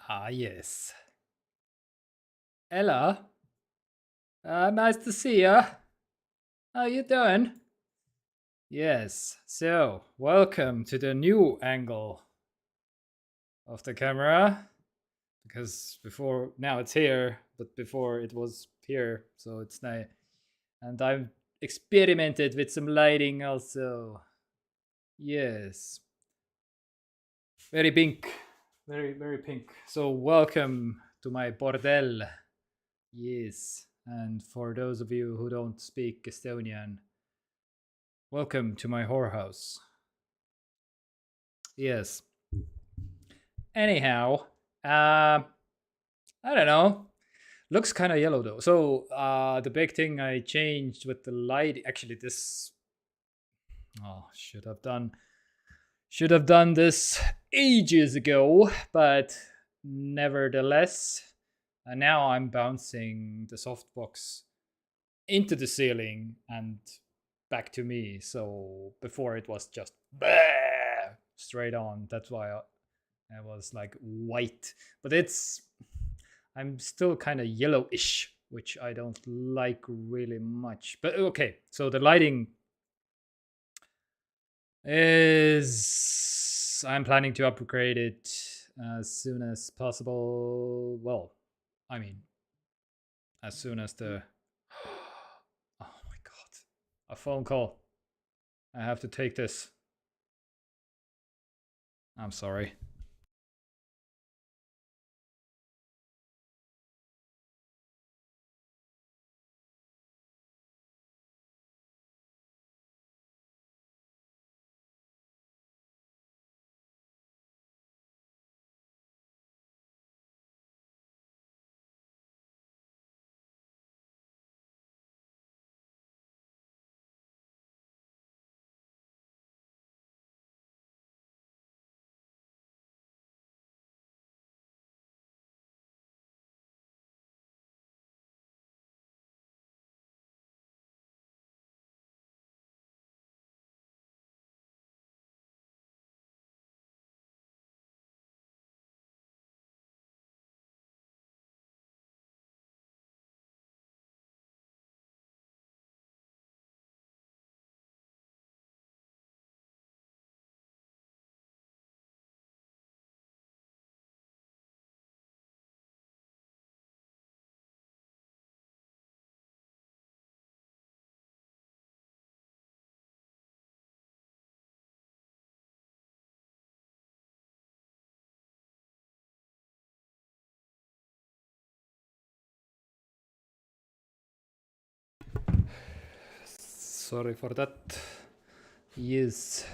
Ah, yes. Ella, nice to see ya. How you doing? Yes. So, welcome to the new angle of the camera. Because before, now it's here, but before it was here, so it's nice. And I've experimented with some lighting also. Yes. Very pink. Very pink. So, welcome to my bordel. Yes. And for those of you who don't speak Estonian, welcome to my whorehouse. Yes. Anyhow, I don't know. Looks kind of yellow though. So the big thing I changed with the light, actually, this. Oh, should have done this ages ago, but nevertheless, now I'm bouncing the softbox into the ceiling and back to me. So before it was just straight on. That's why I was like white, but I'm still kind of yellowish, which I don't like really much. But okay, so the lighting is I'm planning to upgrade it as soon as possible. Well, I mean, as soon as the oh my god, a phone call. I have to take this. I'm sorry. Sorry for that. Yes.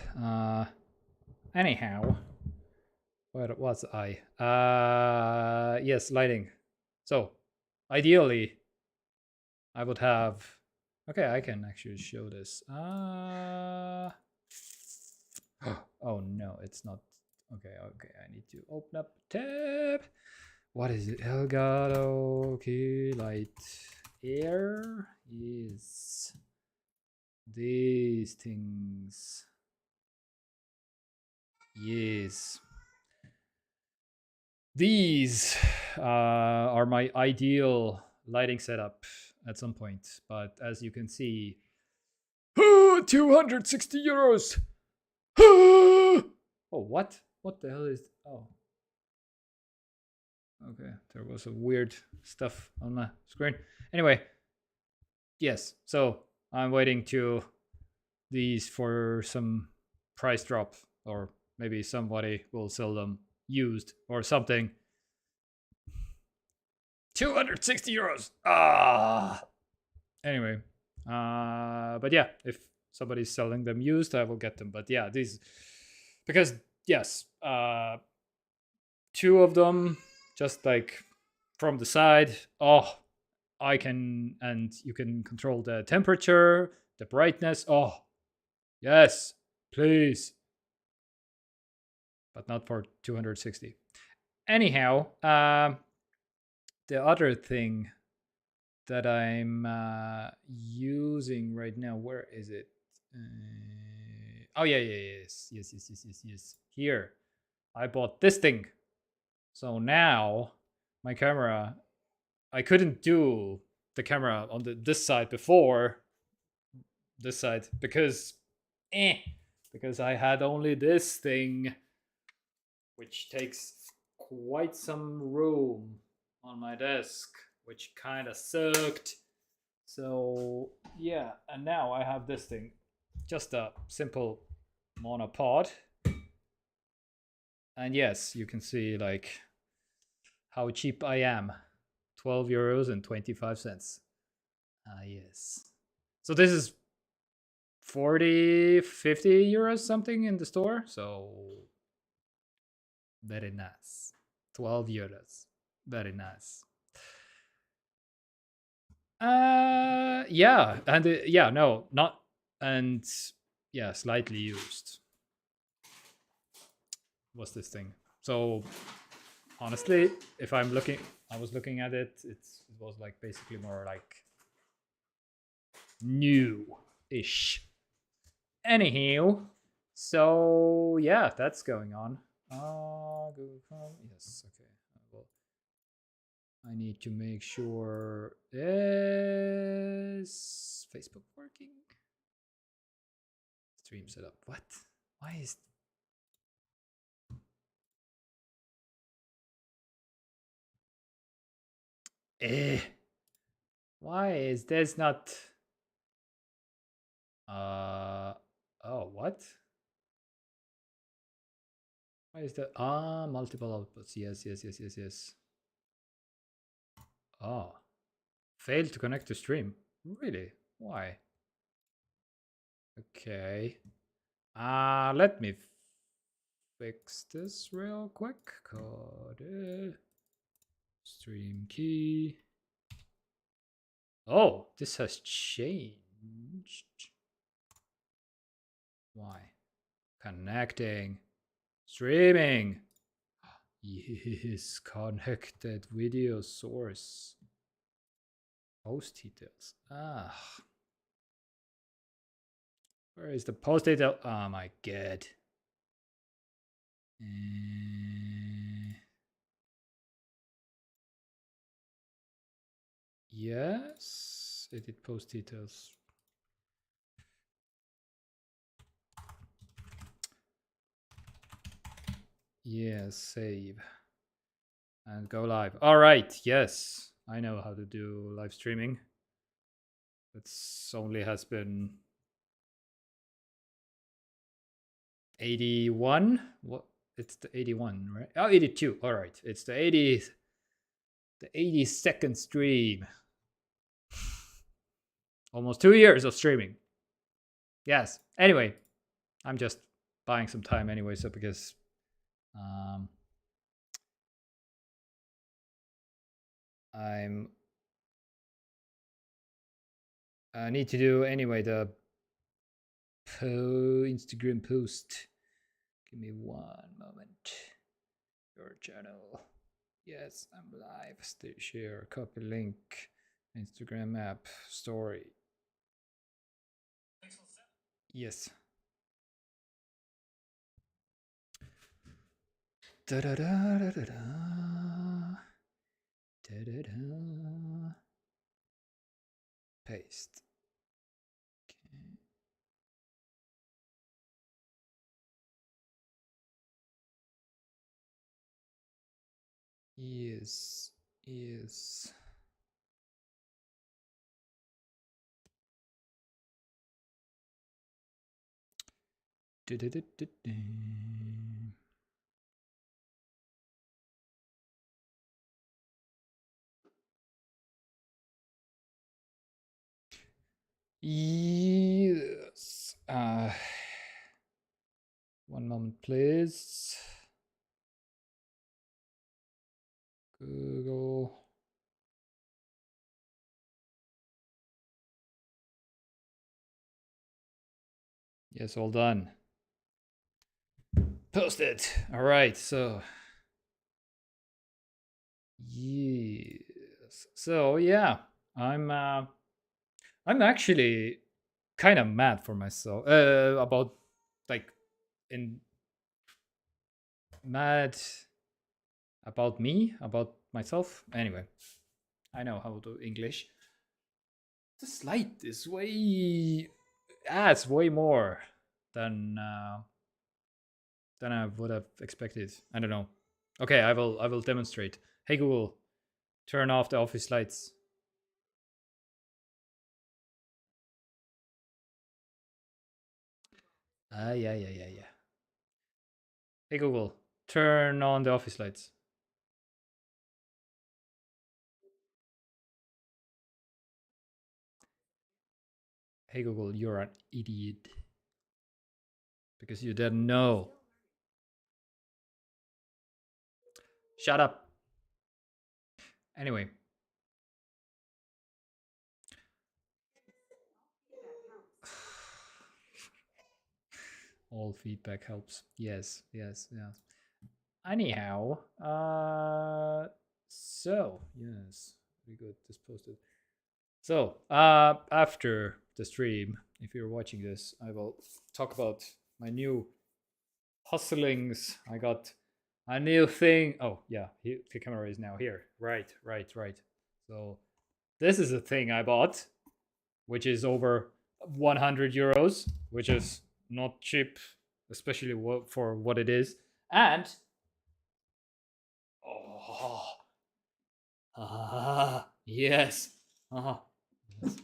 Anyhow, where was I? Yes, lighting. So, ideally, I would have. Okay, I can actually show this. Oh no, it's not. Okay, I need to open up tab. What is it? Elgato key light air is these things. Yes. These are my ideal lighting setup at some point, but as you can see, 260 euros. Oh, what? What the hell is? Oh, okay. There was a weird stuff on my screen. Anyway, yes. So I'm waiting to these for some price drop, or maybe somebody will sell them used or something. 260 euros. Ah. Anyway, but yeah, if somebody's selling them used, I will get them. But yeah, these because yes, two of them just like from the side. Oh, I can, and you can control the temperature, the brightness. Oh, yes, please, but not for 260. Anyhow, the other thing that I'm using right now. Where is it? Oh yeah, yes. Here, I bought this thing. So now my camera, I couldn't do the camera on this side before this side because because I had only this thing, which takes quite some room on my desk, which kind of sucked. So yeah, and now I have this thing, just a simple monopod. And yes, you can see like how cheap I am. 12 euros and 25 cents. Ah, yes. So this is 40, 50 euros something in the store. So very nice. 12 euros. Very nice. Yeah, and yeah, no, not, and yeah, slightly used. What's this thing? So honestly, if I was looking at it, it was like basically more like new-ish. Anyhow, so yeah, that's going on. Google Chrome. Yes, okay. Well, I need to make sure is Facebook working? Stream setup. What? Why is eh? Why is this not? Oh, what? Why is that? Multiple outputs. Yes, yes, yes, yes, yes. Oh, failed to connect to stream. Really? Why? Okay. Let me fix this real quick. Code stream key. Oh, this has changed. Why? Connecting. Streaming. Yes, connected video source. Post details. Where is the post detail? Oh my god. Yes, edit post details. Yes, save and go live. All right. Yes, I know how to do live streaming. It's only has been 81. What? It's the 81, right? Oh, 82. All right. It's the 82nd stream. Almost 2 years of streaming. Yes. Anyway, I'm just buying some time anyway, so because I need to do anyway the Instagram post. Give me one moment. Your channel. Yes, I'm live. Stay share, copy link, Instagram app, story. Yes. Da da da da da da. Da da da. Paste. Okay. Yes. Yes. Da da da da da. Yes. One moment, please. Google. Yes, all done. Posted. All right. So yes. So yeah, I'm actually kind of mad for myself about like in mad About me? About myself? Anyway, I know how to English. This light is adds way more than I would have expected. I don't know. Okay, I will demonstrate. Hey Google, turn off the office lights. Yeah. Hey Google, turn on the office lights. Hey Google, you're an idiot. Because you didn't know. Shut up. Anyway. All feedback helps. Yes. Anyhow, so yes, we got this posted. So after the stream, if you're watching this, I will talk about my new hustlings. I got a new thing. Oh yeah, the camera is now here. Right. So this is a thing I bought, which is over 100 euros, which is not cheap, especially for what it is. And oh, yes. Yes.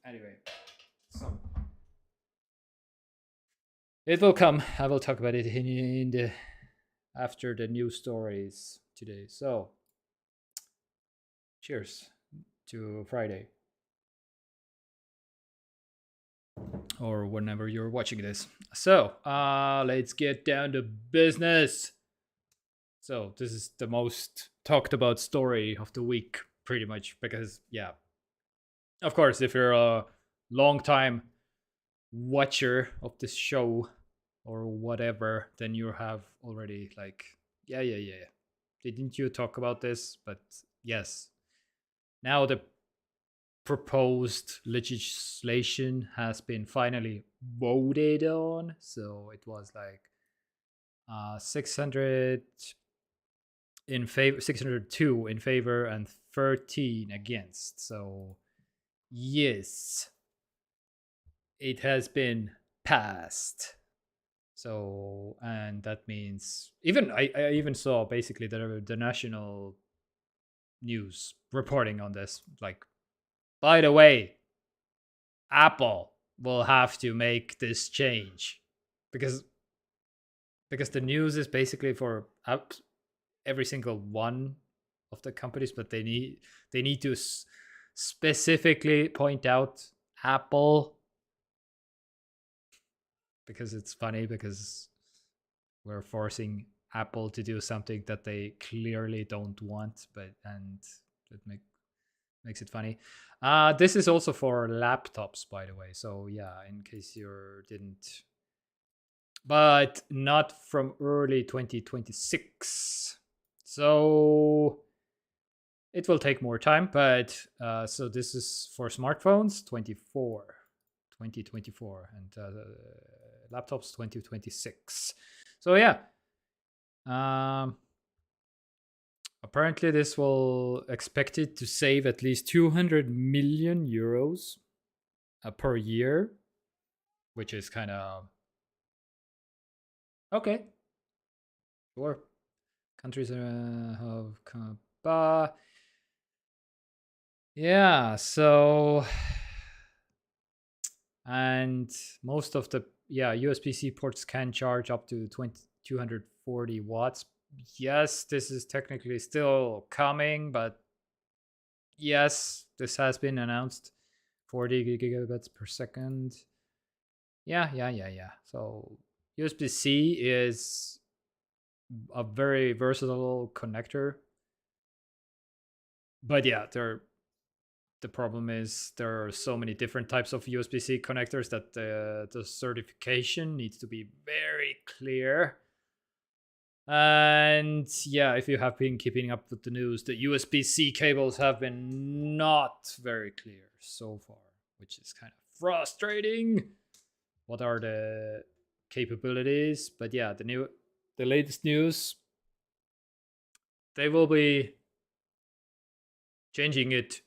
Anyway, so it will come. I will talk about it in the after the news stories today. So, cheers to Friday or whenever you're watching this. So, let's get down to business. So, this is the most talked about story of the week, pretty much, because, yeah, of course, if you're a long time watcher of this show or whatever, then you have already like, yeah. Didn't you talk about this? But yes, now the proposed legislation has been finally voted on. So it was like 600 in favor, 602 in favor, and 13 against. So yes, it has been passed. So, and that means even I even saw basically the national news reporting on this. Like, by the way, Apple will have to make this change because the news is basically for every single one of the companies, but they need to specifically point out Apple because it's funny because we're forcing Apple to do something that they clearly don't want, but and it makes it funny. This is also for laptops, by the way. So yeah, in case you didn't, but not from early 2026. So it will take more time, but so this is for smartphones 2024, and laptops 2026. So yeah, um, apparently this will expected to save at least 200 million euros per year, which is kind of okay. Sure, countries have yeah. So and most of the USB-C ports can charge up to 240 watts. Yes, this is technically still coming, but yes, this has been announced. 40 gigabits per second. Yeah. So USB-C is a very versatile connector, but yeah, the problem is there are so many different types of USB-C connectors that the certification needs to be very clear. And yeah, if you have been keeping up with the news, the USB-C cables have been not very clear so far, which is kind of frustrating. What are the capabilities? But yeah, the latest news they will be changing it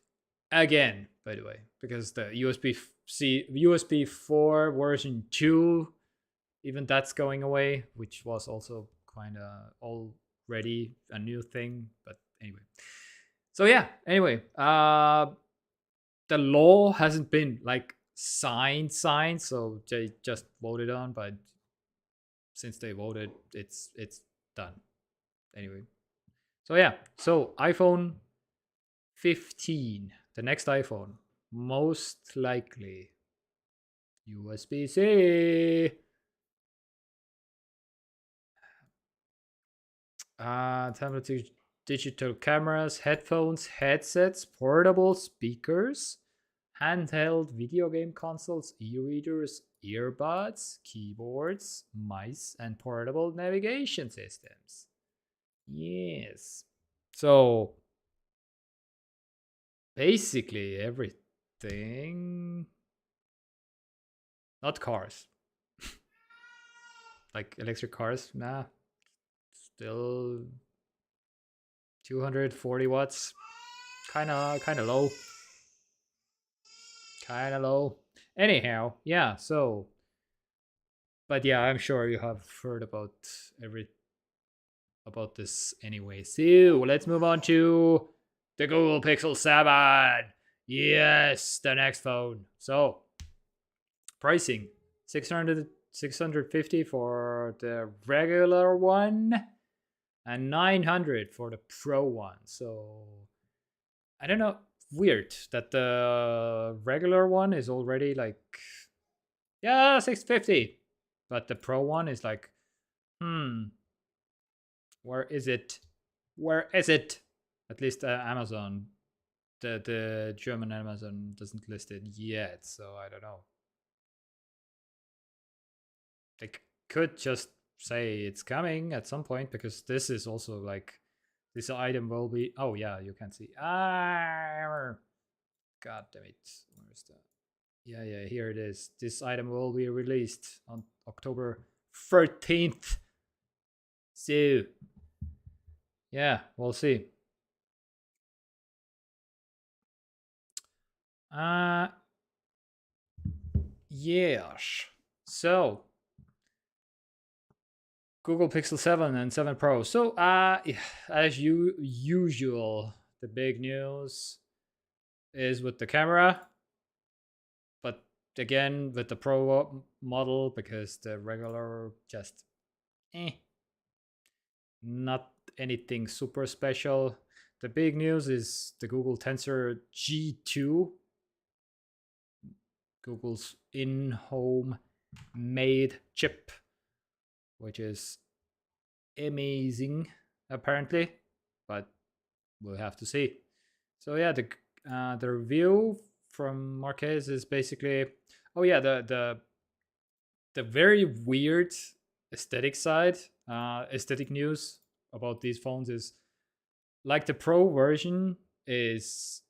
again, by the way, because the USB 4 version 2, even that's going away, which was also kind of already a new thing. But anyway, so yeah, anyway, the law hasn't been like signed, so they just voted on, but since they voted, it's done anyway. So yeah, so iPhone 15, the next iPhone, most likely USB-C. Tablet digital cameras, headphones, headsets, portable speakers, handheld video game consoles, e-readers, earbuds, keyboards, mice, and portable navigation systems. Yes. So basically everything. Not cars. Like electric cars, nah. Still 240 watts. Kinda low. Kinda low. Anyhow, yeah, so but yeah, I'm sure you have heard about this anyway. So let's move on to the Google Pixel 7. Yes, the next phone. So pricing 650 for the regular one and 900 for the Pro one. So I don't know, weird that the regular one is already like, yeah, 650, but the Pro one is like, where is it? Where is it? At least Amazon, the German Amazon doesn't list it yet, so I don't know. They could just say it's coming at some point, because this is also like, this item will be, oh yeah, you can see, god damn it, where's the, yeah, here it is. This item will be released on October 13th. So yeah, we'll see. Yes. So Google Pixel 7 and 7 Pro. So as usual, the big news is with the camera, but again with the Pro model, because the regular just not anything super special. The big news is the Google Tensor G2, Google's in-home made chip, which is amazing apparently, but we'll have to see. So yeah, the review from Marquez is basically, oh yeah, the very weird aesthetic side, aesthetic news about these phones is, like, the Pro version is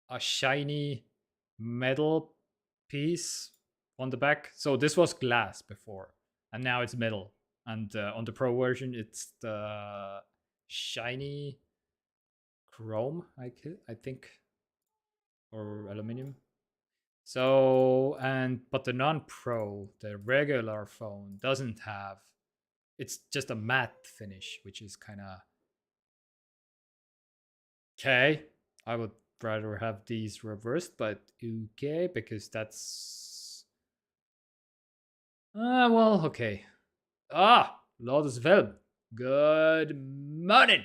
a shiny metal piece on the back. So this was glass before, and now it's metal. And on the Pro version, it's the shiny chrome, I think, or aluminum. So, but the non-Pro, the regular phone, doesn't have. It's just a matte finish, which is kind of okay. I would rather have these reversed, but okay, because that's well, okay. Lotus Film. Good morning.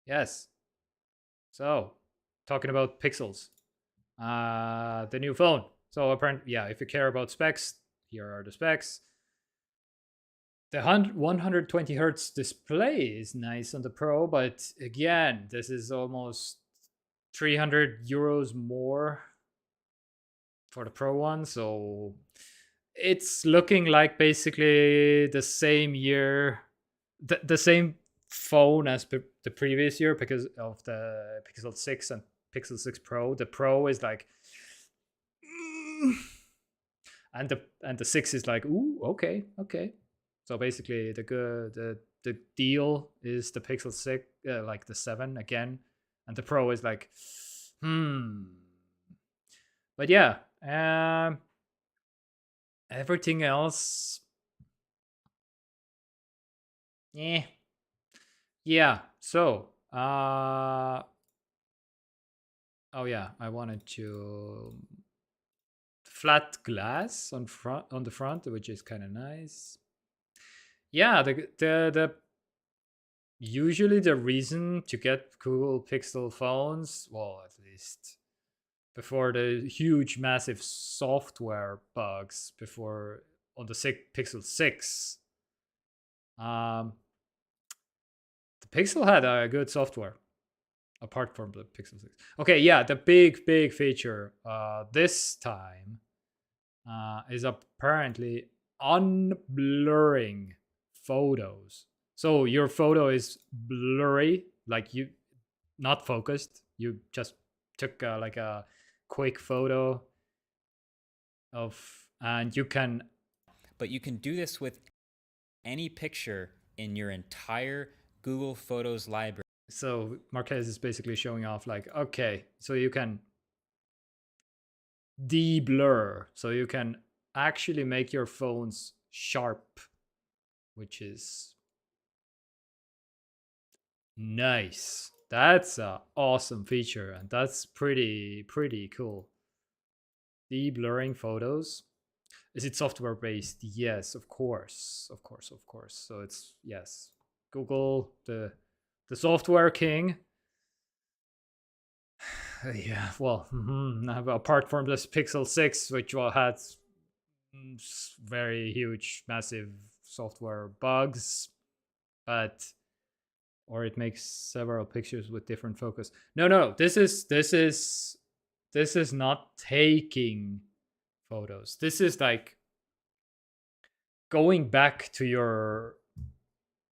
Yes. So, talking about Pixels, the new phone. So apparently, yeah, if you care about specs, here are the specs. The 120 hertz display is nice on the Pro, but again, this is almost 300 euros more for the Pro one. So it's looking like basically the same year, the same phone as the previous year, because of the Pixel 6 and Pixel 6 Pro. The Pro is like, and the 6 is like, ooh, okay. So basically, the deal is the Pixel 6, like the 7 again, and the Pro is like, But yeah, everything else, yeah, yeah. So, oh yeah, I wanted to flat glass on the front, which is kind of nice. Yeah, the usually the reason to get Google Pixel phones, well, at least before the huge massive software bugs before on the Pixel 6, um the Pixel had a good software apart from the Pixel 6. Okay, yeah, the big feature this time is apparently unblurring photos. So your photo is blurry, like you not focused. You just took like a quick photo of, and you can. But you can do this with any picture in your entire Google Photos library. So Marquez is basically showing off like, okay, so you can de-blur, so you can actually make your phones sharp, which is nice. That's a awesome feature, and that's pretty cool. De-blurring photos. Is it software based? Yes, of course, of course. So it's, yes, Google, the software king. Yeah, well, apart from this Pixel 6, which had very huge, massive software bugs, but or it makes several pictures with different focus. No, this is not taking photos. This is like going back to your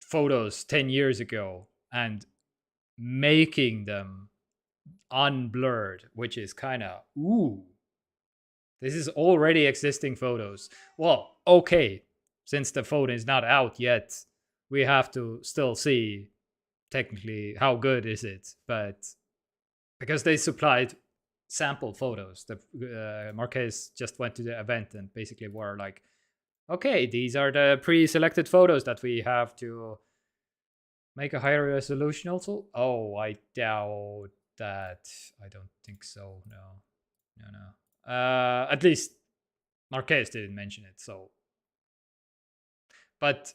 photos 10 years ago and making them unblurred, which is kind of, ooh, this is already existing photos. Well, okay, since the phone is not out yet, we have to still see technically how good is it, but because they supplied sample photos, the Marquez just went to the event and basically were like, okay, these are the pre-selected photos that we have to make a higher resolution also. Oh, I doubt that. I don't think so. No. At least Marquez didn't mention it. So, but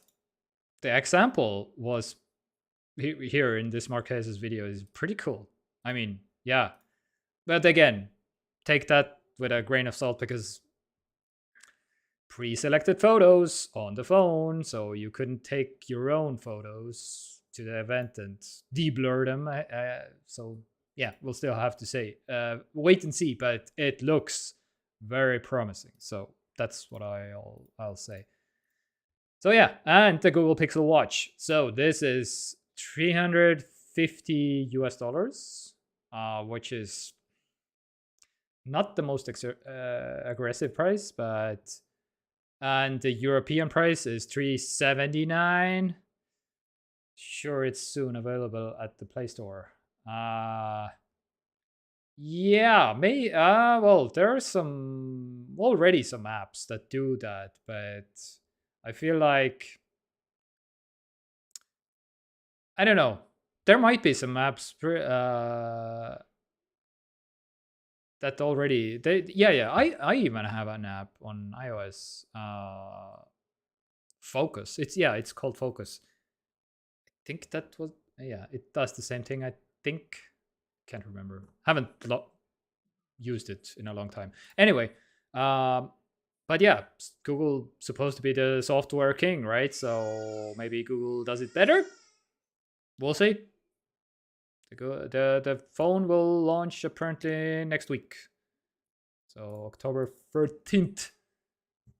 the example was here in this Marquez's video is pretty cool. I mean, yeah, but again, take that with a grain of salt because pre-selected photos on the phone, so you couldn't take your own photos to the event and de-blur them. So yeah, we'll still have to say wait and see, but it looks very promising. So that's what I'll say. So yeah, and the Google Pixel Watch. So this is 350 US dollars, which is not the most aggressive price, but and the European price is 379. Sure, it's soon available at the Play Store. Yeah, may well, there are some already some apps that do that, but I feel like I don't know. There might be some apps that already they yeah, I even have an app on iOS, Focus. It's called Focus. I think that was, yeah, it does the same thing. I think, can't remember. Haven't used it in a long time. Anyway, but yeah, Google supposed to be the software king, right? So maybe Google does it better. We'll see. The phone will launch apparently next week. So October 13th,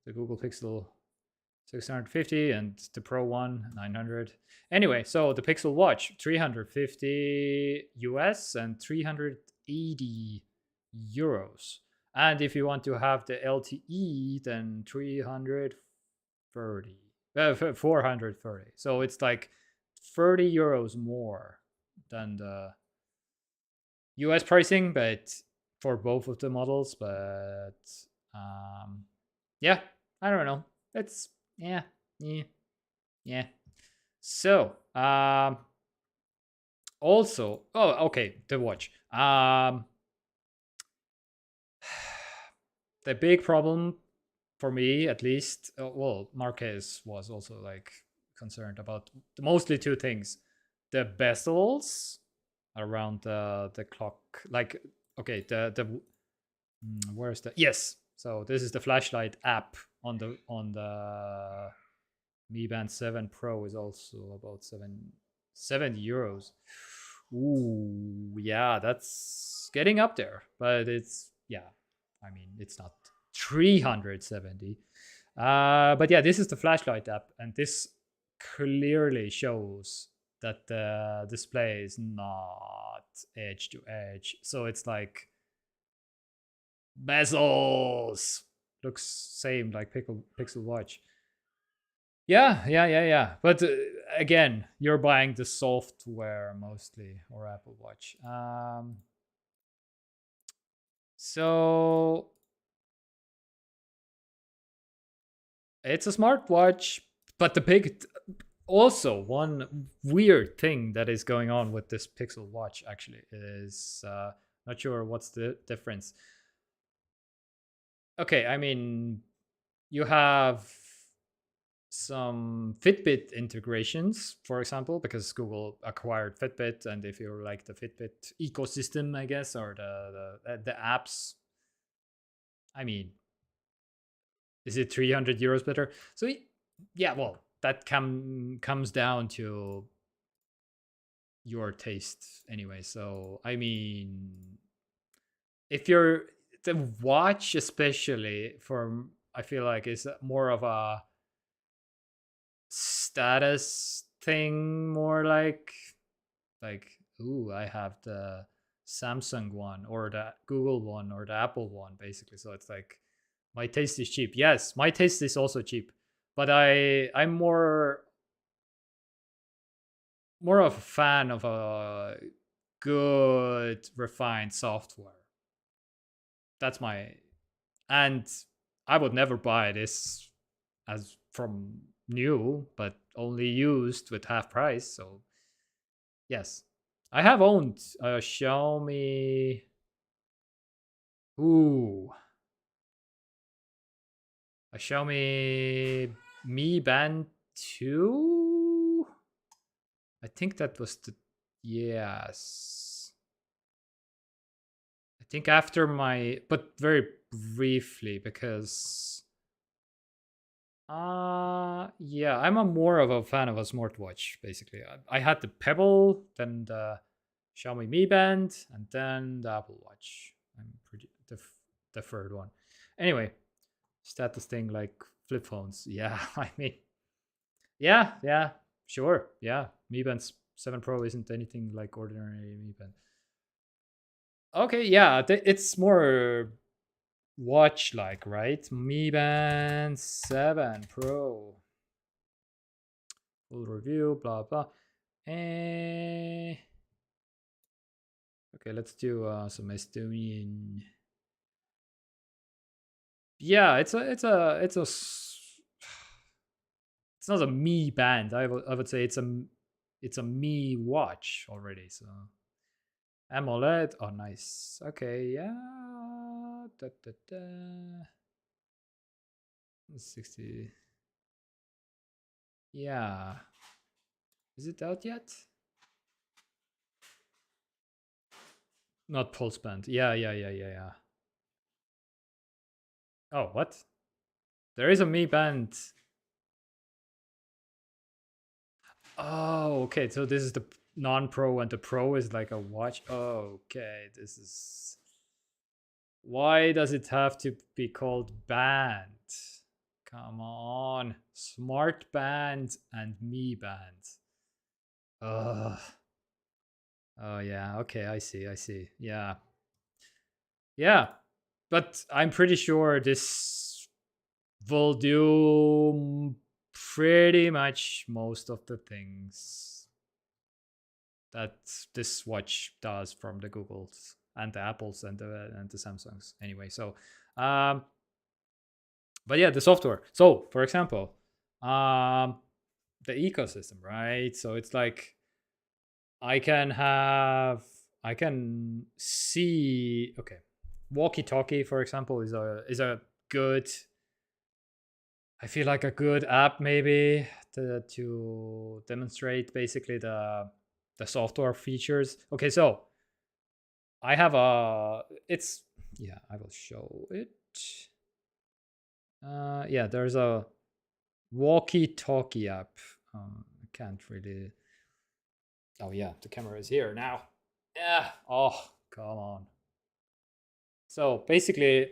the Google Pixel 650 and the Pro one 900. Anyway, so the Pixel Watch 350 US and 380 euros. And if you want to have the LTE, then 330. 430. So it's like 30 euros more than the US pricing, but for both of the models. But yeah, I don't know. It's yeah, yeah, yeah. So also, oh, okay, the watch. The big problem for me, at least, well, Marquez was also like concerned about mostly two things: the bezels around the clock, like okay, where's the yes. So this is the flashlight app on the Mi Band 7 Pro is also about 7 euros. Ooh, yeah, that's getting up there, but it's yeah. I mean, it's not 370. But yeah, this is the flashlight app, and this clearly shows that the display is not edge to edge. So it's like bezels. Looks same like Pixel Watch. Yeah. But again, you're buying the software mostly, or Apple Watch. So it's a smartwatch, but the big also one weird thing that is going on with this Pixel Watch actually is not sure what's the difference. Okay, I mean, you have some Fitbit integrations, for example, because Google acquired Fitbit, and if you're like the Fitbit ecosystem, I guess, or the apps, I mean, is it 300 euros better? So yeah, well, that comes down to your taste anyway. So I mean, if you're the watch, especially for, I feel like is more of a status thing, more like ooh, I have the Samsung one or the Google one or the Apple one, basically. So it's like my taste is cheap. Yes, my taste is also cheap, but I'm more of a fan of a good refined software. That's my, and I would never buy this as from new, but only used with half price. So yes, I have owned a Xiaomi. Ooh, a Xiaomi Mi Band 2. I think that was the, yes. I think after my, but very briefly, because yeah, I'm a more of a fan of a smartwatch, basically. I had the Pebble, then the Xiaomi Mi Band, and then the Apple Watch. I'm pretty the third one. Anyway, status thing like flip phones. Yeah, I mean, yeah, sure, yeah. Mi Band 7 Pro isn't anything like ordinary Mi Band. Okay, yeah, it's more watch like, right? Mi Band 7 Pro. Full review, blah blah. Eh, okay, let's do some Estonian. Yeah, it's not a Mi Band. I would say it's a Mi Watch already. So AMOLED. Oh, nice. Okay, yeah. 60. Yeah. Is it out yet? Not pulse band. Yeah. Oh, what? There is a Mi Band. Oh, okay. So this is the non-pro, and the pro is like a watch. Okay, this is. Why does it have to be called band? Come on, smart band and Mi Band. Ugh. Oh yeah. Okay, I see. I see. Yeah. Yeah. But I'm pretty sure this will do pretty much most of the things that this watch does from the Googles and the Apples and the Samsungs anyway. So but yeah, the software. So for example, the ecosystem, right? So it's like I can see, okay, walkie-talkie, for example, is a good, I feel like a good app maybe to demonstrate basically the software features. Okay, so I have it's, yeah, I will show it. Yeah, there's a walkie-talkie app. I can't really. Oh yeah, the camera is here now. Yeah. Oh, come on. So basically,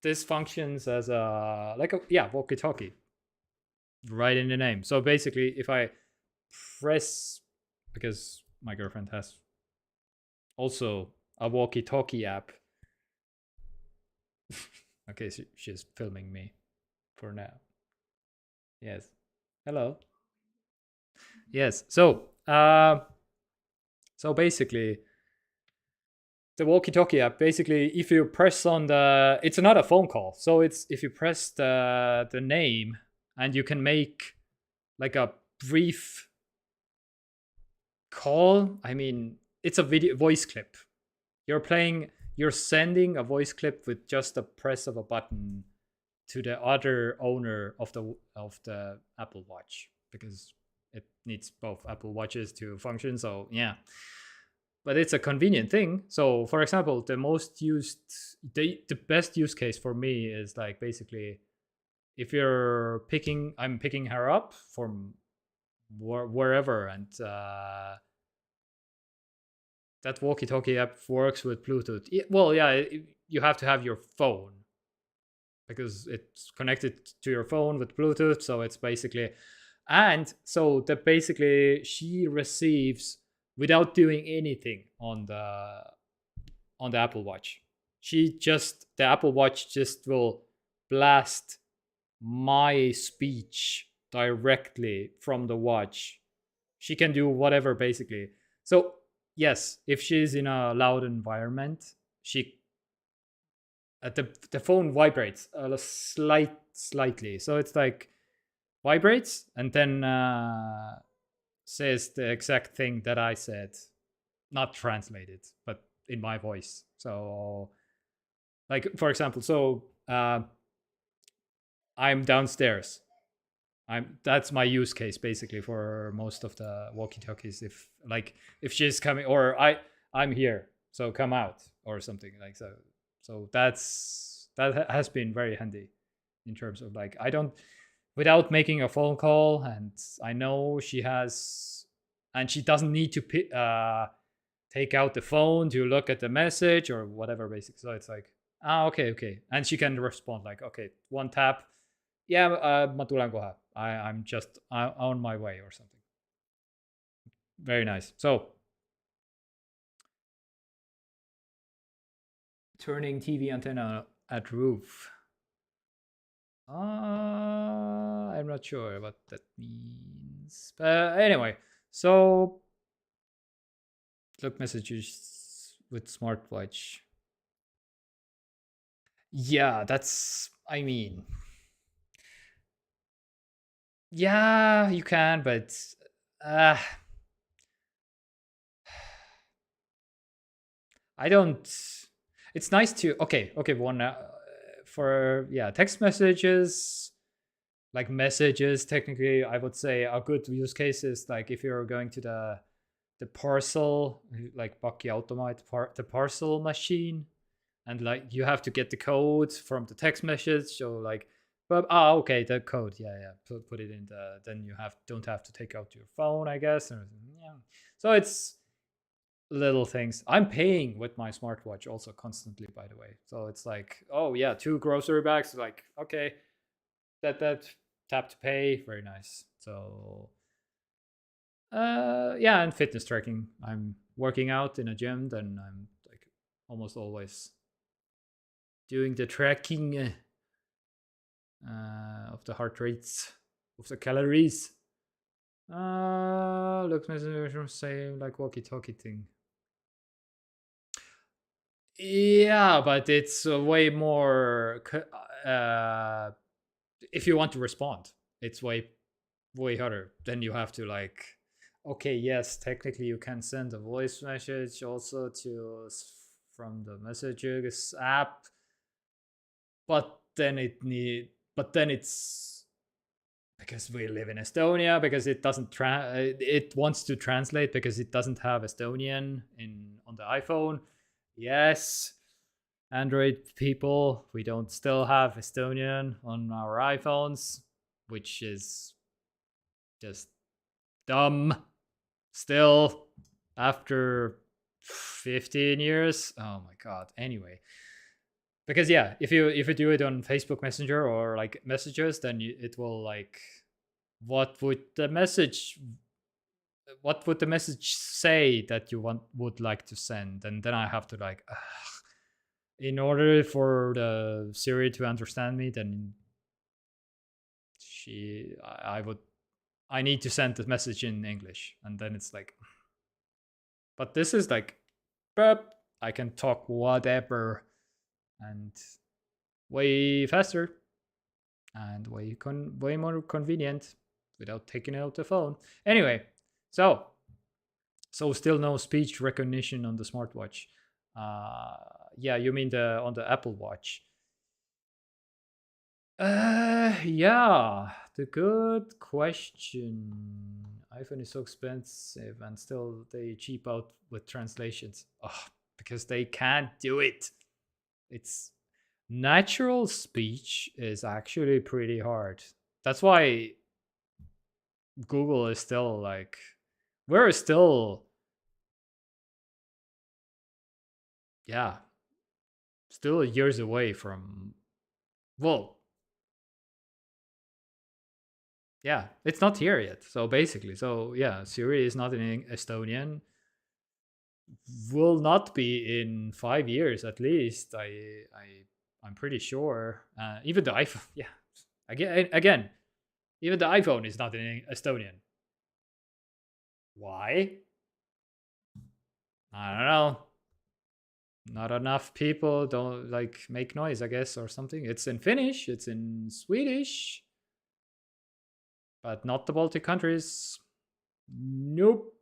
this functions as a like a, yeah, walkie-talkie, right in the name. So basically, if I press, because my girlfriend has also a walkie-talkie app. Okay, so she's filming me for now. Yes. Hello. Yes. So basically, the walkie-talkie app, basically, if you press on the, it's not a phone call. So it's if you press the name, and you can make like a brief call. I mean, it's a video voice clip. You're sending a voice clip with just a press of a button to the other owner of the Apple Watch, because it needs both Apple Watches to function. So yeah, but it's a convenient thing. So for example, the best use case for me is like basically if I'm picking her up from wherever, and that walkie-talkie app works with Bluetooth. Well, yeah, you have to have your phone because it's connected to your phone with Bluetooth. So it's basically, and so that basically she receives without doing anything on the Apple Watch. The Apple Watch just will blast my speech directly from the watch. She can do whatever basically. So yes, if she's in a loud environment, she the phone vibrates slightly. So it's like vibrates and then says the exact thing that I said, not translated, but in my voice. So like for example, so I'm downstairs. That's my use case basically for most of the walkie-talkies. If she's coming, or I'm here, so come out or something like so. So that has been very handy in terms of like I don't, without making a phone call, and I know she has, and she doesn't need to take out the phone to look at the message or whatever basically. So it's like, okay, and she can respond like, okay, one tap, yeah, ma tulen kohe. I'm just on my way or something. Very nice. So turning TV antenna at roof. I'm not sure what that means. But anyway, so look messages with smartwatch. Yeah, that's, I mean, yeah, you can, but uh, I don't. It's nice to, okay, one for, yeah, text messages, like messages. Technically, I would say a good use case is like if you're going to the parcel, like pakiautomaat, the parcel machine, and like you have to get the code from the text message. So like, but okay, the code, yeah, put it in then you don't have to take out your phone, I guess. Yeah. So it's little things. I'm paying with my smartwatch also constantly, by the way. So it's like, oh yeah, 2 grocery bags. Like, okay, that tap to pay, very nice. So yeah, and fitness tracking. I'm working out in a gym, then I'm like almost always doing the tracking of the heart rates of the calories. Looks messenger same like walkie-talkie thing. Yeah, but it's way more. If you want to respond, it's way harder. Then you have to like, okay, yes, technically you can send a voice message also to from the messages app, but then it's because we live in Estonia, because it doesn't it wants to translate because it doesn't have Estonian on the iPhone. Yes, Android people, we don't still have Estonian on our iPhones, which is just dumb still after 15 years. Oh my god. Anyway, because yeah, if you do it on Facebook Messenger or like messages, then it will like, what would the message say that you would like to send, and then I have to like, in order for the Siri to understand me, then I need to send the message in English, and then it's like, but this is like, burp, I can talk whatever, and way faster, and way more convenient without taking out the phone. Anyway, so still no speech recognition on the smartwatch. Uh, yeah, you mean the on the Apple Watch? Yeah, the good question. iPhone is so expensive and still they cheap out with translations. Oh, because they can't do it. It's natural speech is actually pretty hard. That's why Google is still like, we're still, yeah, still years away from, well, yeah, it's not here yet. So basically, so yeah, Siri is not in Estonian. Will not be in 5 years at least. I'm pretty sure. Even the iPhone, yeah. Again, even the iPhone is not in Estonian. Why? I don't know. Not enough people don't like make noise, I guess, or something. It's in Finnish. It's in Swedish, but not the Baltic countries. Nope.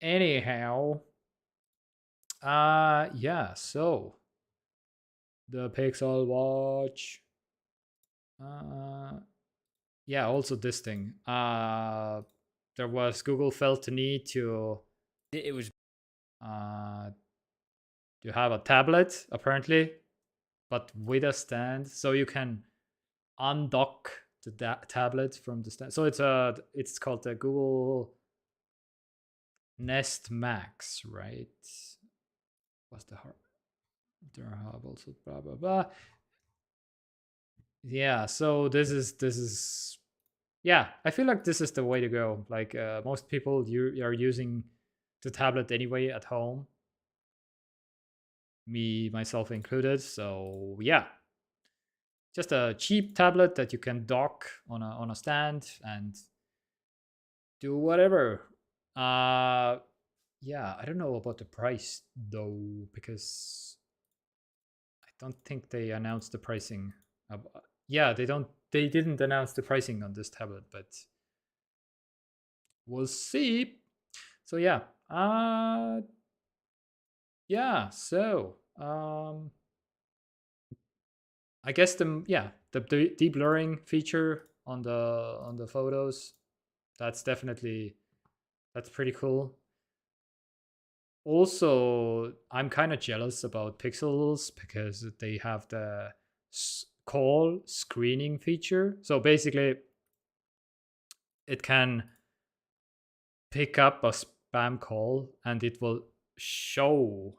Anyhow, yeah. So the Pixel Watch. Yeah, also this thing. There was Google felt the need to It was uh to have a tablet apparently, but with a stand, so you can undock the tablet from the stand. So it's called the Google Nest Max, right? What's the hard? There are also blah blah blah. Yeah, so this is yeah, I feel like this is the way to go. Like most people, you are using the tablet anyway at home, me myself included. So yeah, just a cheap tablet that you can dock on a stand and do whatever. Yeah, I don't know about the price though, because I don't think they announced the pricing. Yeah, they didn't announce the pricing on this tablet, but we'll see. So yeah, yeah. So I guess the deep blurring feature on the photos, that's definitely, that's pretty cool. Also, I'm kind of jealous about Pixels because they have the call screening feature. So basically, it can pick up a spam call and it will show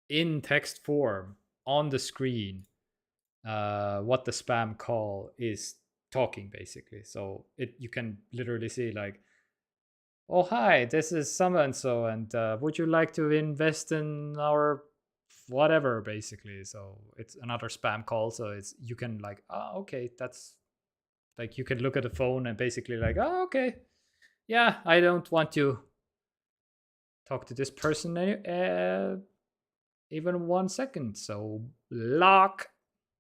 in text form on the screen what the spam call is talking basically. So you can literally see like, oh hi, this is so and so, and would you like to invest in our whatever basically. So it's another spam call, so it's, you can like, okay, that's Like you can look at the phone and basically like, oh, okay, yeah, I don't want to talk to this person even 1 second. So lock.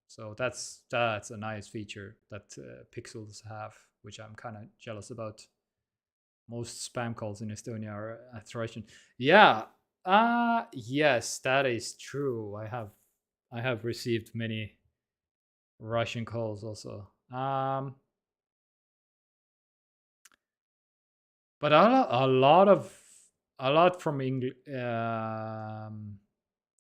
So that's a nice feature that Pixels have, which I'm kind of jealous about. Most spam calls in Estonia are at Russian. Yeah. Yes, that is true. I have received many Russian calls also. But a lot from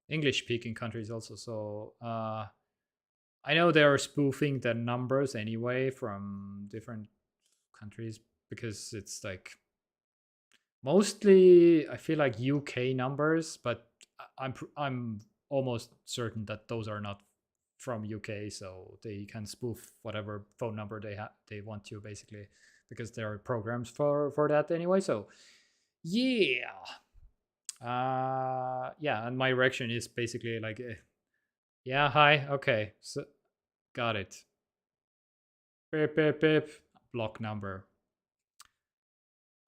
English speaking countries also. So I know they are spoofing the numbers anyway from different countries because it's like mostly I feel like UK numbers, but I'm almost certain that those are not from UK, so they can spoof whatever phone number they want to basically because there are programs for that anyway. So yeah, yeah, and my reaction is basically like, yeah, hi, okay, so got it. Beep beep beep. Block number.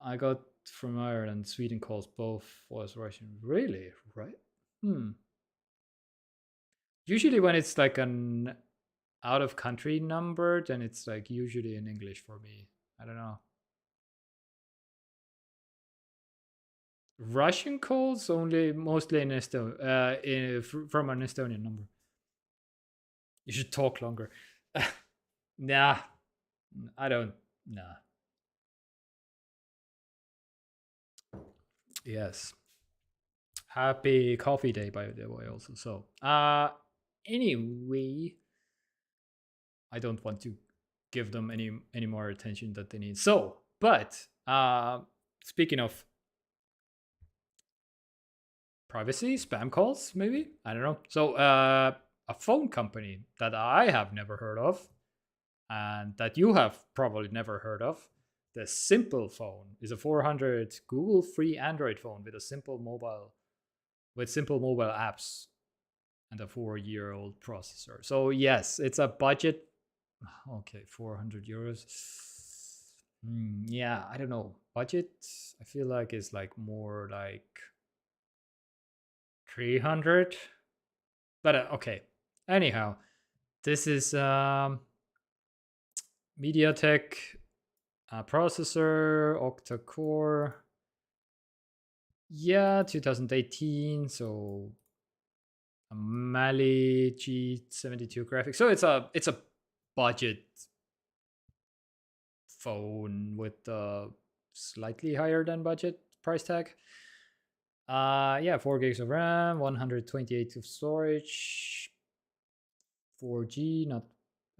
I got from Ireland, Sweden calls both was Russian. Really? Right? Hmm. Usually when it's like an out of country number, then it's like usually in English for me. I don't know. Russian calls only mostly in from an Estonian number. You should talk longer. Nah, I don't. Nah. Yes. Happy coffee day, by the way, also. So, anyway, I don't want to give them any more attention that they need. So, but speaking of privacy, spam calls, maybe I don't know. So, a phone company that I have never heard of, and that you have probably never heard of, the Simple phone is a 400 Google free Android phone with simple mobile apps and a 4-year-old processor. So yes, it's a budget. Okay, 400 euros. Yeah, I don't know. Budget, I feel like is like more like 300. But okay. Anyhow, this is MediaTek processor, octa-core. Yeah, 2018. So a Mali G72 graphics. So it's a budget phone with a slightly higher than budget price tag. Yeah, 4 gigs of RAM, 128 of storage, 4G, not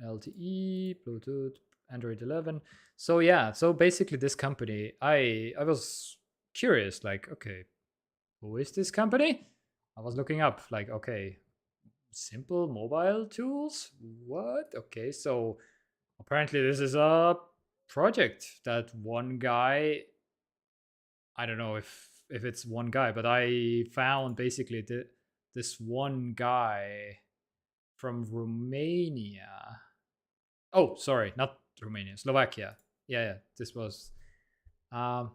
LTE, Bluetooth, Android 11. So yeah, so basically this company, I was curious, like, okay, who is this company? I was looking up, like, okay, simple mobile tools? What? Okay, so apparently this is a project that one guy, I don't know if it's one guy, but I found basically this one guy from Romania. Oh, sorry, not Romania, Slovakia. Yeah, yeah. This was um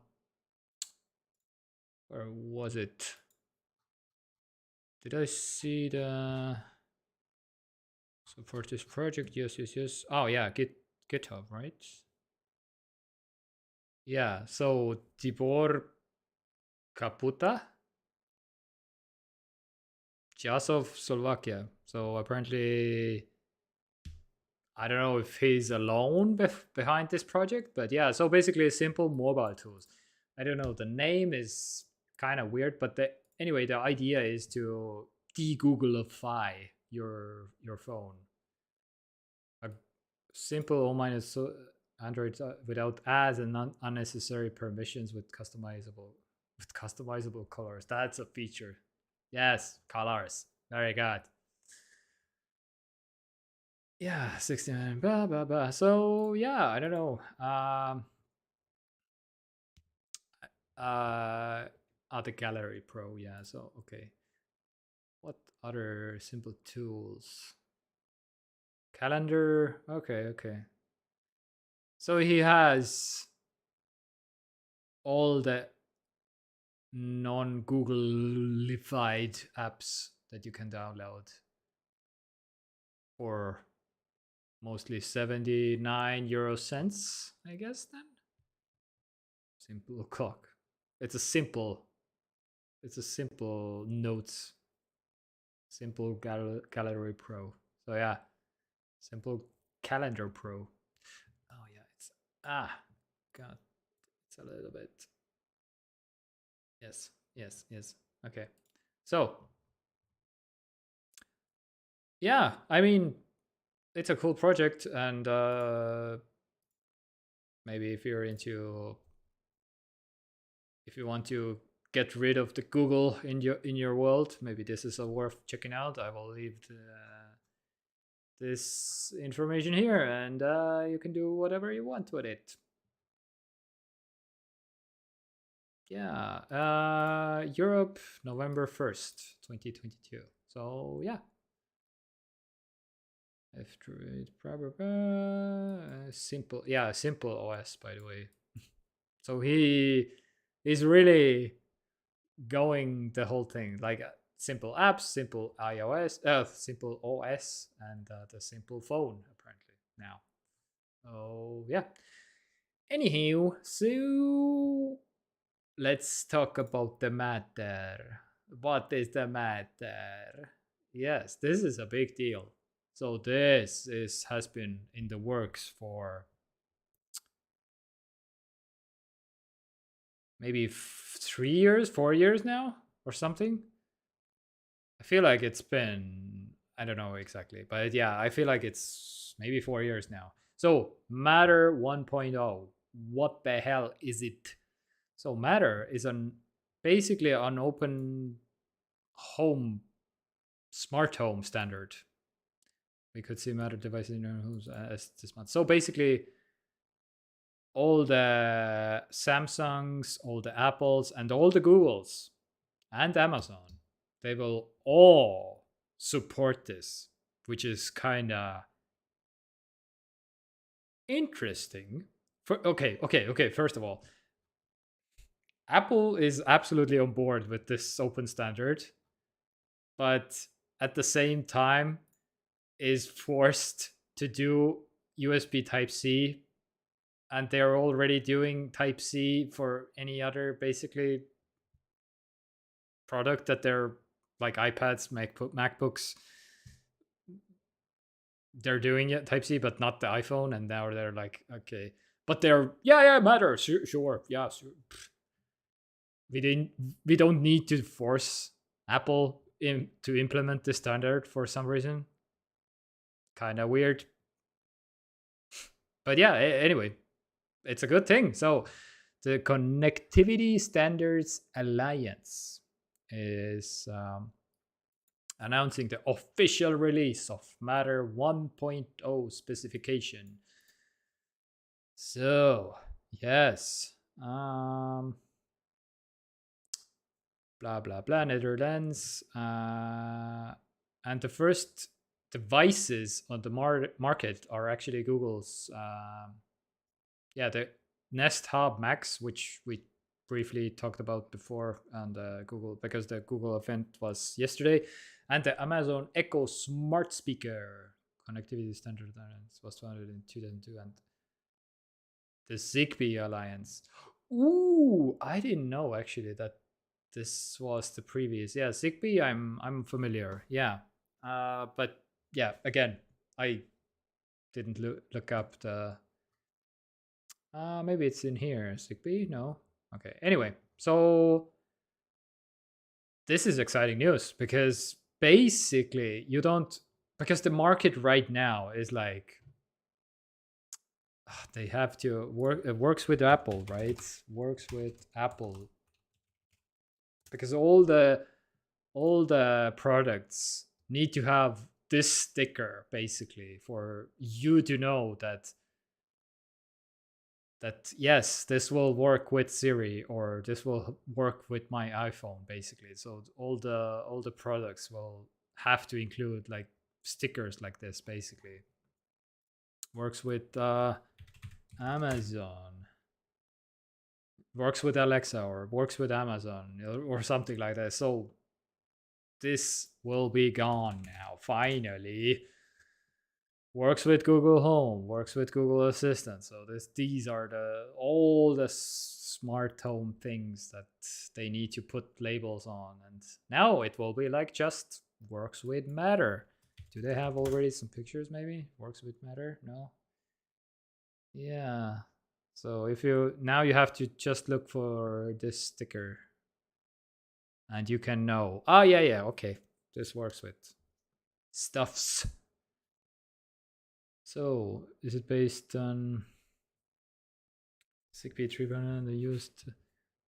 or was it? Did I see the so for this project? Yes, yes, yes. Oh yeah, GitHub, right? Yeah. So Tibor Kaputa, just of Slovakia. So apparently I don't know if he's alone behind this project, but yeah. So basically, simple mobile tools. I don't know. The name is kind of weird, but anyway, the idea is to de-Googleify your phone. A simple minus Android without ads and unnecessary permissions with customizable colors. That's a feature. Yes, colors. Very good. Yeah, 69, blah blah blah. So yeah, I don't know. Uh the Gallery Pro, yeah. So okay. What other simple tools? Calendar. Okay, okay. So he has all the non-Googleified apps that you can download for mostly 79 euro cents, I guess. Then simple clock. It's a simple notes, simple gallery pro. So yeah, simple calendar pro. Oh yeah, it's god, it's a little bit. Yes. Okay, so yeah, I mean, it's a cool project, and maybe if you want to get rid of the Google in your world, maybe this is a worth checking out. I will leave this information here, and you can do whatever you want with it. Yeah, Europe, November 1st, 2022. So yeah, simple. Yeah, simple OS, by the way. So he is really going the whole thing, like simple apps, simple iOS, simple OS, and the simple phone apparently now. Oh yeah. Anywho, so let's talk about the matter. What is the matter? Yes, this is a big deal. So this is has been in the works for maybe 3 years, 4 years now, or something. I feel like it's been, I don't know exactly, but yeah, I feel like it's maybe 4 years now. So Matter 1.0, what the hell is it? So Matter is basically an open home, smart home standard. We could see Matter devices in our homes as this month. So basically, all the Samsungs, all the Apples, and all the Googles and Amazon, they will all support this, which is kind of interesting. Okay. First of all, Apple is absolutely on board with this open standard, but at the same time is forced to do USB Type C, and they're already doing Type C for any other basically product that they're like iPads, MacBooks. They're doing it Type C, but not the iPhone. And now they're like, okay, but they're yeah, matter, sure, yeah, sure. We didn't, we don't need to force Apple to implement the standard for some reason. Kind of weird, but yeah. Anyway, it's a good thing. So the Connectivity Standards Alliance is announcing the official release of Matter 1.0 specification. So, yes. Blah, blah, blah, Netherlands. And the first devices on the market are actually Google's, the Nest Hub Max, which we briefly talked about before, and Google, because the Google event was yesterday, and the Amazon Echo Smart Speaker connectivity standard was founded in 2002, and the Zigbee Alliance. Ooh, I didn't know actually that this was the previous. Yeah, Zigbee, I'm familiar. Yeah, but yeah, again, I didn't look up the. Maybe it's in here. Zigbee? No. Okay. Anyway, so this is exciting news because basically you don't, because the market right now is like they have to work. It works with Apple, right? Works with Apple because all the products need to have this sticker basically for you to know that yes, this will work with Siri, or this will work with my iPhone basically. So all the products will have to include like stickers like this basically. Works with Amazon works with Alexa or works with Amazon or something like that. So this will be gone now, finally. Works with Google Home, works with Google Assistant. So these are all the smart home things that they need to put labels on, and now it will be like just works with Matter. Do they have already some pictures? Maybe works with Matter. No. Yeah. So if you now you have to just look for this sticker, and you can know. Oh yeah, okay. This works with stuffs. So is it based on Zigbee 3.1? They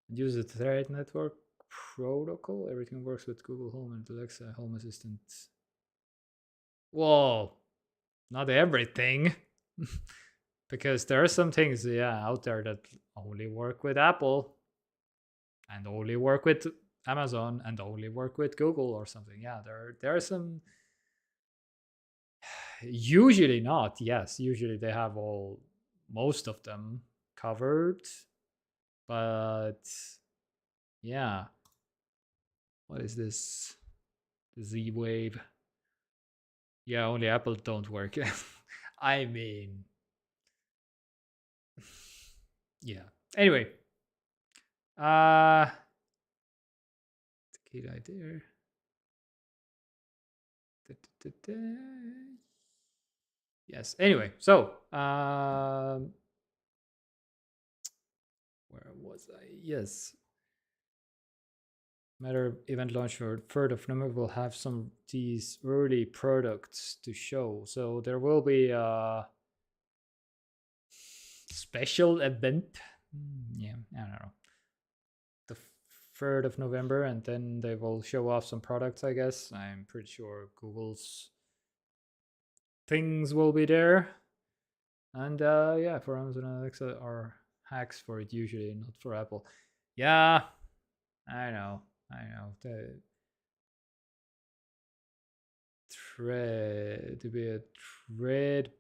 use the thread network protocol. Everything works with Google Home and Alexa Home Assistant. Whoa, not everything. Because there are some things, yeah, out there that only work with Apple and only work with Amazon and only work with Google or something. Yeah, there are some. Usually not. Yes, usually they have most of them covered, but yeah. What is this? The Z Wave. Yeah, only Apple don't work. I mean, yeah. Anyway, uh, key idea. Yes. Anyway, so where was I? Yes. Matter event launch for 3rd of November will have some of these early products to show. So there will be a special event. Yeah, I don't know. The 3rd of November, and then they will show off some products, I guess. I'm pretty sure Google's things will be there. And yeah, for Amazon and Alexa are hacks for it usually, not for Apple. Yeah, I know. The thread to be a thread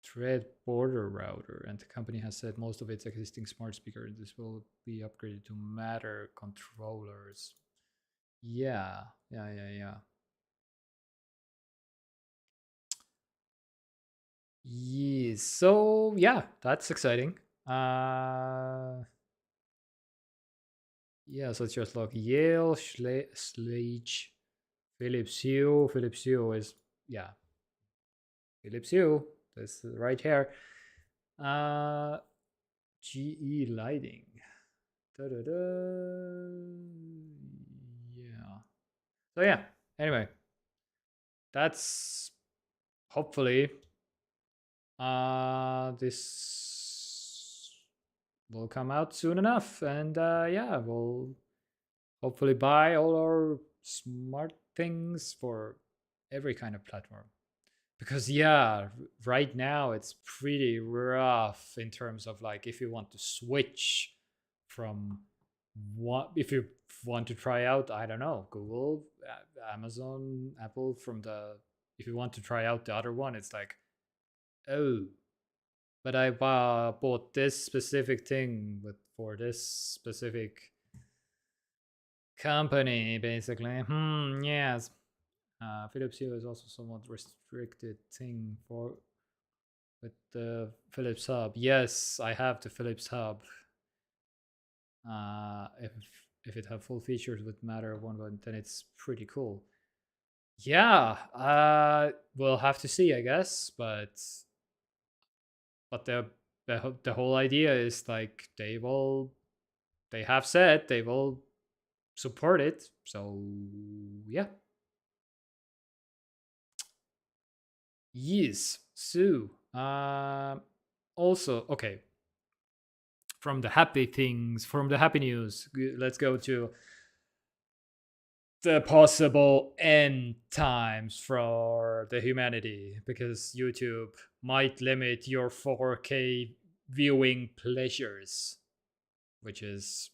thread border router, and the company has said most of its existing smart speakers this will be upgraded to Matter controllers. Yeah. Yes. So yeah, that's exciting. Yeah, so it's just like Yale, Slage, Philips Hue. Philips Hue is, yeah, Philips Hue. This is right here. Uh, GE lighting. Da-da-da. Yeah. So yeah. Anyway, that's hopefully this will come out soon enough, and yeah, we'll hopefully buy all our smart things for every kind of platform. Because yeah, right now it's pretty rough in terms of like if you want to switch from what if you want to try out, I don't know, Google, Amazon, Apple, from the if you want to try out the other one, it's like, oh, but I bought this specific thing for this specific company, basically. Yes. Philips Hue is also somewhat restricted thing for with the Philips Hub. Yes, I have the Philips Hub. If it have full features with Matter one, then it's pretty cool. Yeah, we'll have to see, I guess. But the whole idea is like they have said they will support it. So yeah. Yes. So also, okay, from the happy news, let's go to the possible end times for the humanity, because YouTube might limit your 4K viewing pleasures, which is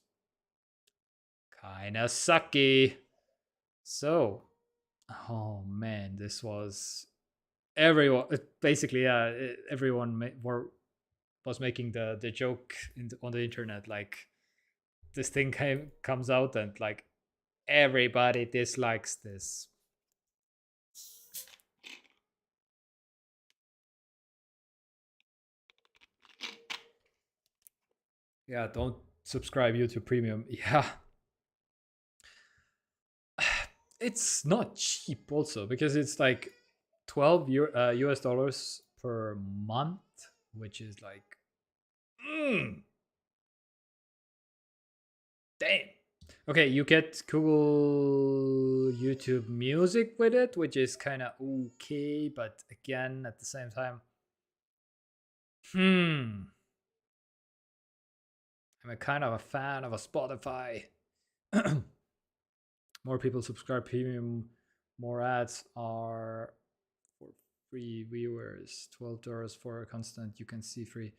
kind of sucky. So, oh man, this was everyone basically, yeah, everyone was making the joke on the internet, like this thing comes out and like everybody dislikes this. Yeah, don't subscribe YouTube Premium. Yeah, it's not cheap also because it's like 12 US dollars per month, which is like, mm, damn. Okay, you get Google YouTube Music with it, which is kind of okay, but again, at the same time, I'm a kind of a fan of a Spotify. More people subscribe premium, more ads are for free viewers. $12 for a constant you can see free.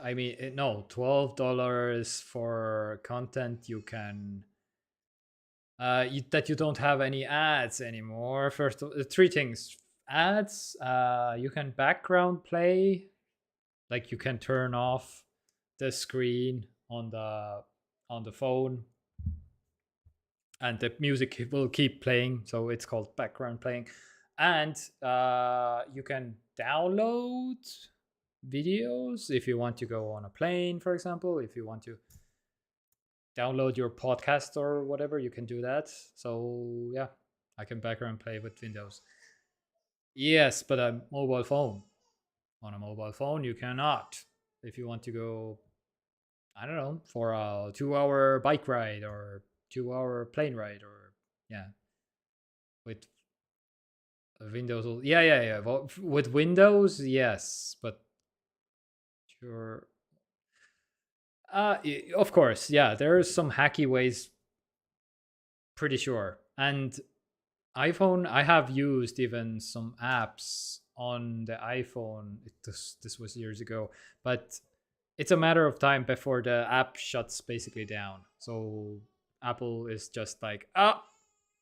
I mean, no, $12 for content you can that you don't have any ads anymore. First, three things: ads. You can background play, like you can turn off the screen on the phone, and the music will keep playing. So it's called background playing, and you can download videos if you want to go on a plane, for example. If you want to download your podcast or whatever, you can do that. So yeah, I can background play with Windows. Yes, but a mobile phone. On a mobile phone, you cannot. If you want to go, I don't know, for a 2 hour bike ride or 2 hour plane ride, or yeah, with Windows. Yeah, yeah, yeah. Well, with Windows, yes, but sure. Of course, yeah. There are some hacky ways, pretty sure. And iPhone, I have used even some apps on the iPhone. This was years ago, but it's a matter of time before the app shuts basically down. So Apple is just like, oh,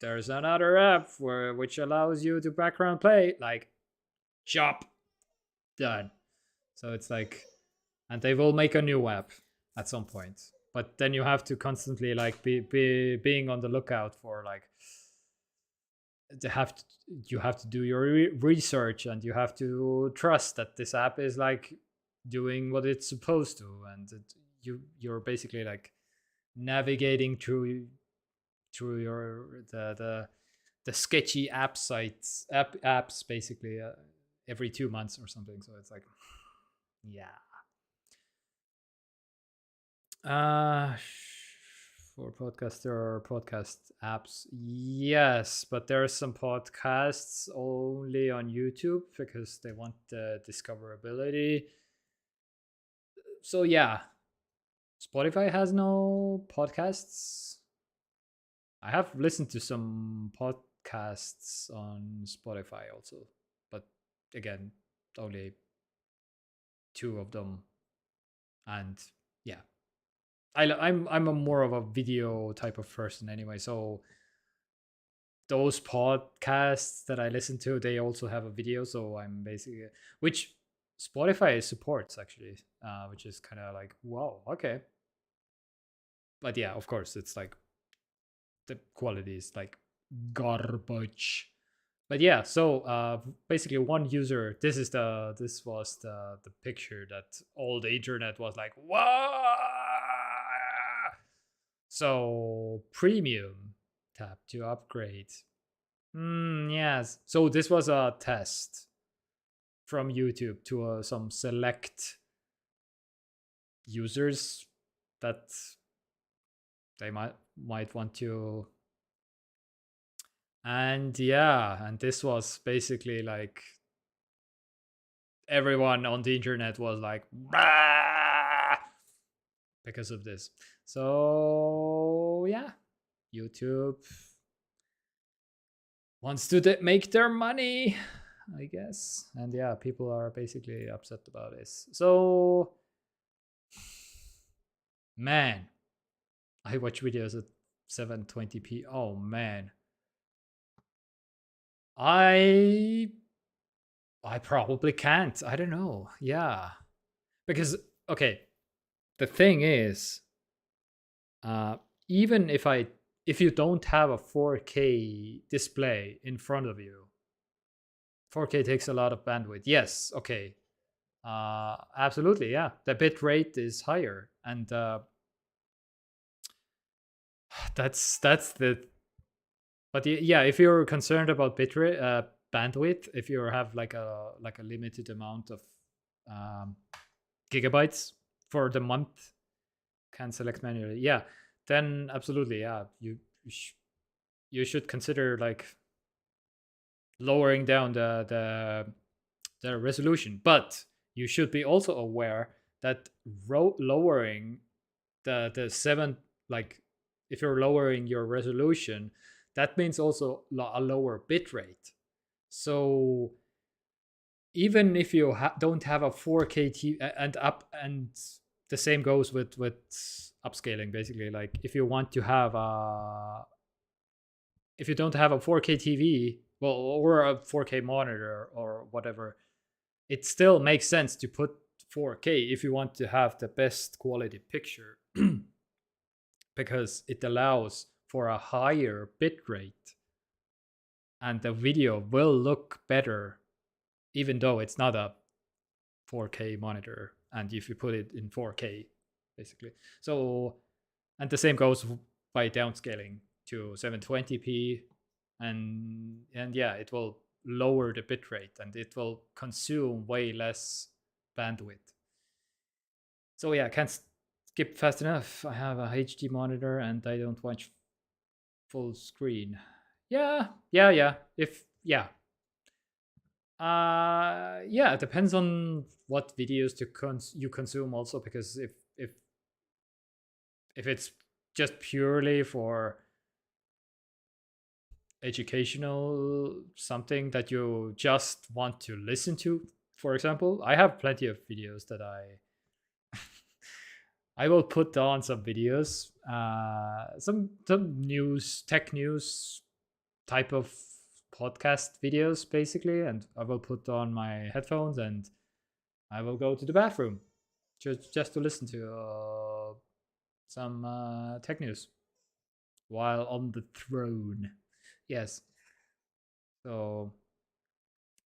there's another app which allows you to background play, like chop, done. So it's like, and they will make a new app at some point. But then you have to constantly like being on the lookout for like to have to, you have to do your research, and you have to trust that this app is like doing what it's supposed to, and you're basically like navigating through your the sketchy app sites apps basically every 2 months or something. So it's like, yeah. Uh, for podcaster or podcast apps, yes, but there are some podcasts only on YouTube because they want the discoverability. So yeah, Spotify has no podcasts. I have listened to some podcasts on Spotify also, but again, only two of them, and yeah, I'm a more of a video type of person anyway, so those podcasts that I listen to, they also have a video. So I'm basically, which Spotify supports actually, which is kind of like, wow, okay. But yeah, of course, it's like the quality is like garbage. But yeah, so basically, one user. This was the picture that all the internet was like, wow. So premium, tap to upgrade. Yes. So this was a test from YouTube to some select users that they might want to. And yeah, and this was basically like everyone on the internet was like, "Bah!" because of this. So yeah, YouTube wants to make their money, I guess. And yeah, people are basically upset about this. So man, I watch videos at 720p. Oh man. I probably can't. I don't know. Yeah. Because okay, the thing is, uh even if you don't have a 4K display in front of you, 4K takes a lot of bandwidth. Yes, okay. Absolutely, yeah. The bit rate is higher, and that's the. But yeah, if you're concerned about bit rate, bandwidth, if you have like a limited amount of um, gigabytes for the month, can select manually. Yeah, then absolutely, yeah. You should consider like lowering down the resolution, but you should be also aware that lowering the seven, like if you're lowering your resolution, that means also a lower bit rate. So even if you don't have a 4K and up, and the same goes with upscaling, basically. Like if you want to have a, if you don't have a 4K TV, well, or a 4K monitor or whatever, it still makes sense to put 4K if you want to have the best quality picture because it allows for a higher bit rate and the video will look better even though it's not a 4K monitor and if you put it in 4K basically. So and the same goes by downscaling to 720p, and yeah, it will lower the bit rate and it will consume way less bandwidth. So yeah, I can't skip fast enough. I have a HD monitor and I don't watch full screen. Yeah. If yeah, yeah, it depends on what videos you consume also, because if it's just purely for educational, something that you just want to listen to, for example, I have plenty of videos that I will put on some videos, some news, tech news type of podcast videos, basically, and I will put on my headphones and I will go to the bathroom just to listen to some tech news while on the throne. Yes, so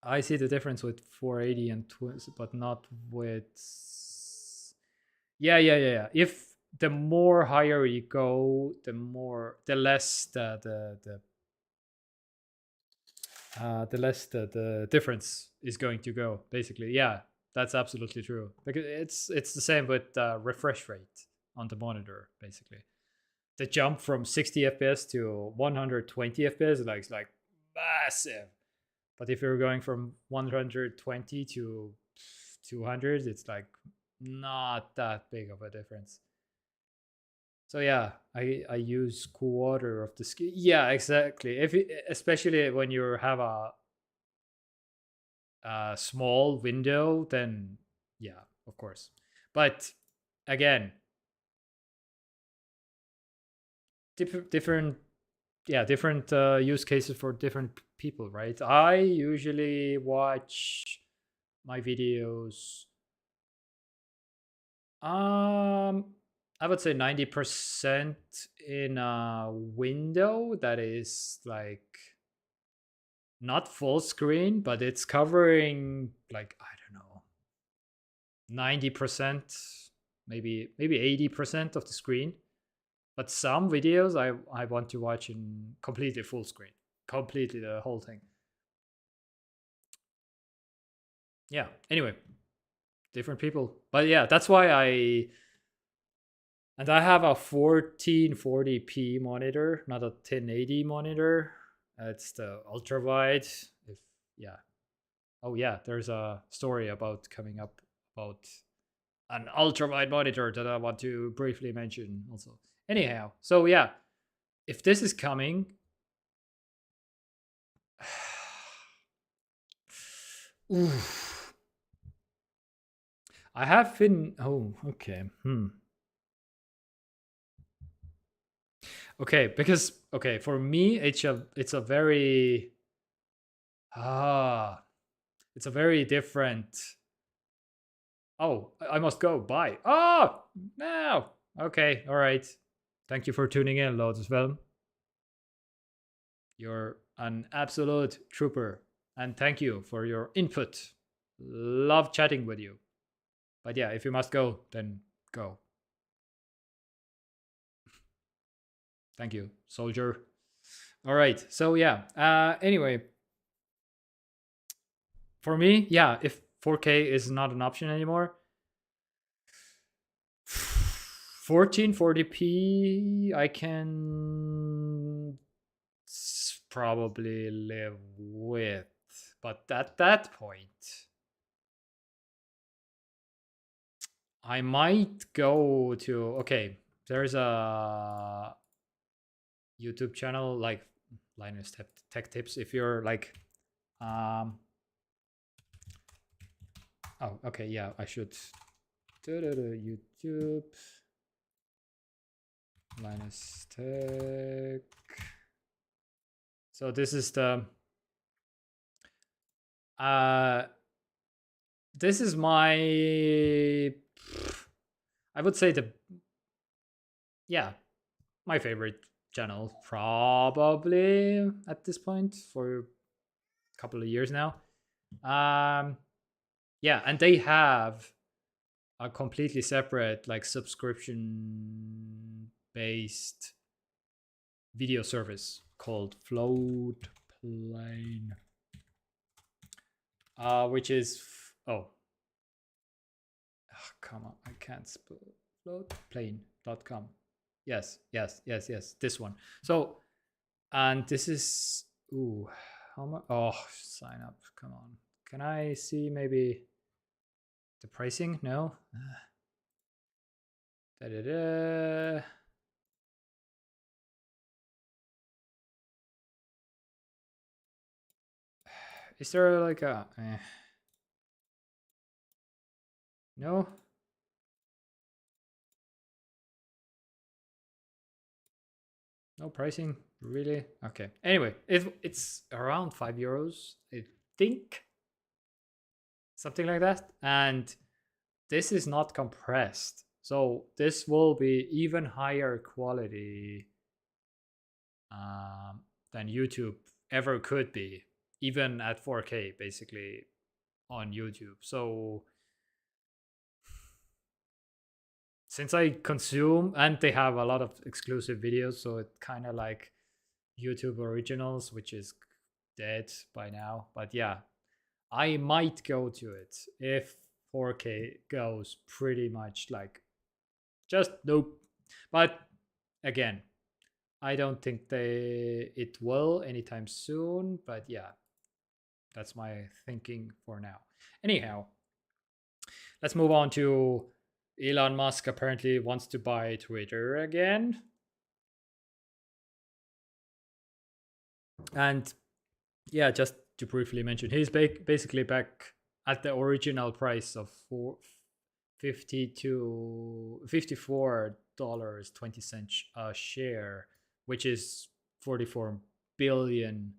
I see the difference with 480 and twins, but not with. Yeah. If the more higher you go, the less the less the difference is going to go. Basically, yeah, that's absolutely true. Because it's the same with refresh rate on the monitor. Basically, the jump from 60 FPS to 120 FPS is like massive. But if you're going from 120 to 200, it's like not that big of a difference. So yeah, I use quarter of the scale. Yeah, exactly. Especially when you have a small window, then yeah, of course. But again, different yeah, different use cases for different people, right? I usually watch my videos, um I would say 90% in a window that is like not full screen, but it's covering like I don't know, 90%, maybe 80% of the screen. But some videos I want to watch in completely full screen, completely the whole thing. Yeah. Anyway, different people. But yeah, that's why I have a 1440p monitor, not a 1080 monitor. It's the ultra wide. If yeah. Oh yeah, there's a story about coming up about an ultra wide monitor that I want to briefly mention also. Anyhow, so yeah, if this is coming, oof, I have been. Oh, okay. Okay, because okay, for me, it's a very Ah, it's a very different. Oh, I must go. Bye. Oh, no. Okay, all right. Thank you for tuning in, Lotus Film. You're an absolute trooper. And thank you for your input. Love chatting with you. But yeah, if you must go, then go. Thank you, soldier. All right. So yeah. Anyway, for me, yeah, if 4K is not an option anymore, 1440p I can probably live with, but at that point I might go to, okay, there's a YouTube channel like Linus Tech Tips. If you're like um oh, okay, yeah, I should YouTube Linus Tech. So this is the uh this is my, I would say, the, yeah, my favorite channel probably at this point for a couple of years now. Yeah, and they have a completely separate like subscription based video service called Float Plane, which is oh, come on, I can't spell floatplane.com. Yes, yes, yes, yes, this one. So, and this is, ooh, how much? Oh, sign up, come on. Can I see maybe the pricing? No. Da-da-da. Is there like a no? No pricing, really? Okay. Anyway, it's around €5, I think, something like that. And this is not compressed, so this will be even higher quality um, than YouTube ever could be, even at 4K, basically on YouTube. So since I consume, and they have a lot of exclusive videos, so it kind of like YouTube Originals, which is dead by now. But yeah, I might go to it if 4K goes pretty much like just nope. But again, I don't think it will anytime soon. But yeah, that's my thinking for now. Anyhow, let's move on to Elon Musk apparently wants to buy Twitter again. And yeah, just to briefly mention, he's basically back at the original price of 54.20 a share, which is 44 billion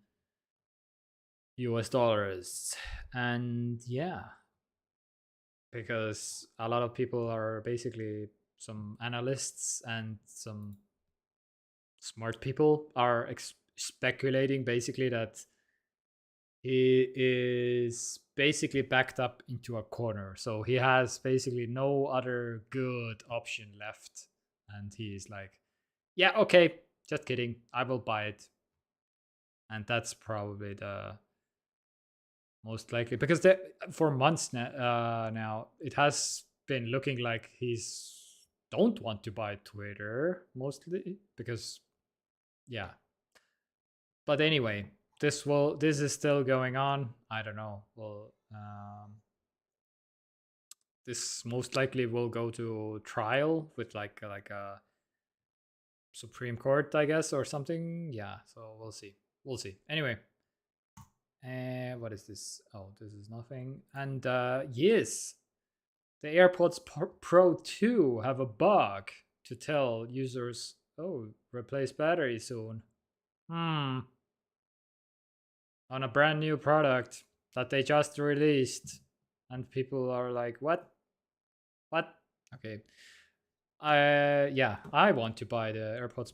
US dollars. And yeah, because a lot of people are basically, some analysts and some smart people are speculating basically that he is basically backed up into a corner. So he has basically no other good option left. And he's like, yeah, okay, just kidding. I will buy it. And that's probably the most likely, because for months now, it has been looking like he's don't want to buy Twitter mostly because, yeah. But anyway, this is still going on. I don't know. Well, this most likely will go to trial with like a Supreme Court, I guess, or something. Yeah, so we'll see. We'll see. Anyway, what is this? Oh, this is nothing. And yes, the AirPods Pro 2 have a bug to tell users, oh, replace battery soon. Hmm. on a brand new product that they just released, and people are like, "What? What?" Okay. I want to buy the AirPods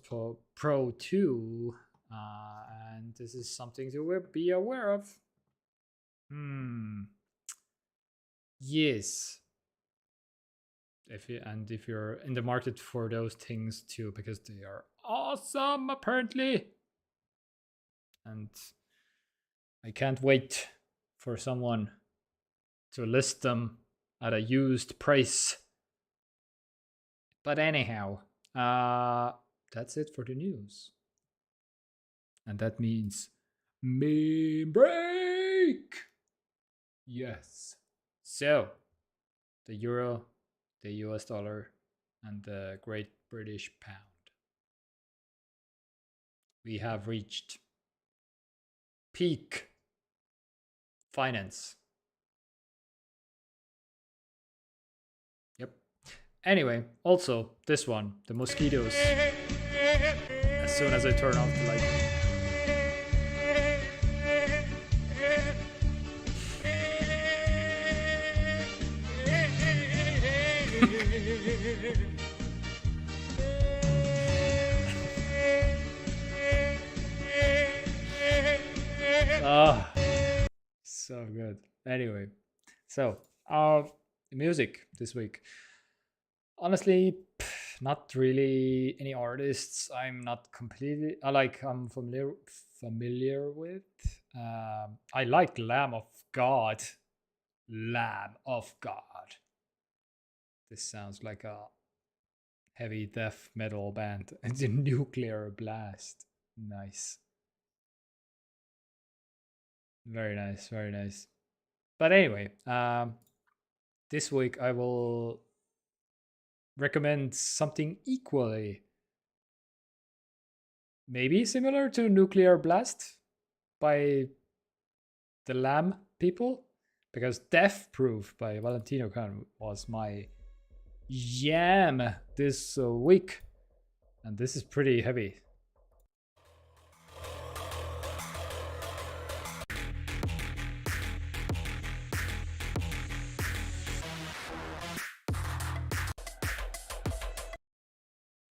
Pro 2, and this is something to be aware of. Yes. If you're in the market for those things too, because they are awesome apparently, and I can't wait for someone to list them at a used price. But anyhow, that's it for the news. And that means meme break. Yes. So, the euro, the US dollar, and the Great British Pound. We have reached peak finance. Yep. Anyway, also this one, the mosquitoes. As soon as I turn off the light. Ah, so good. Anyway, so music this week. Honestly, not really any artists I'm not completely I'm familiar with. I like Lamb of God. Lamb of God. This sounds like a heavy death metal band. It's a Nuclear Blast. Nice. Very nice, very nice. But anyway, this week I will recommend something equally maybe similar to Nuclear Blast by the Lamb people, because Death Proof by Valentino Khan was my jam this week, and this is pretty heavy.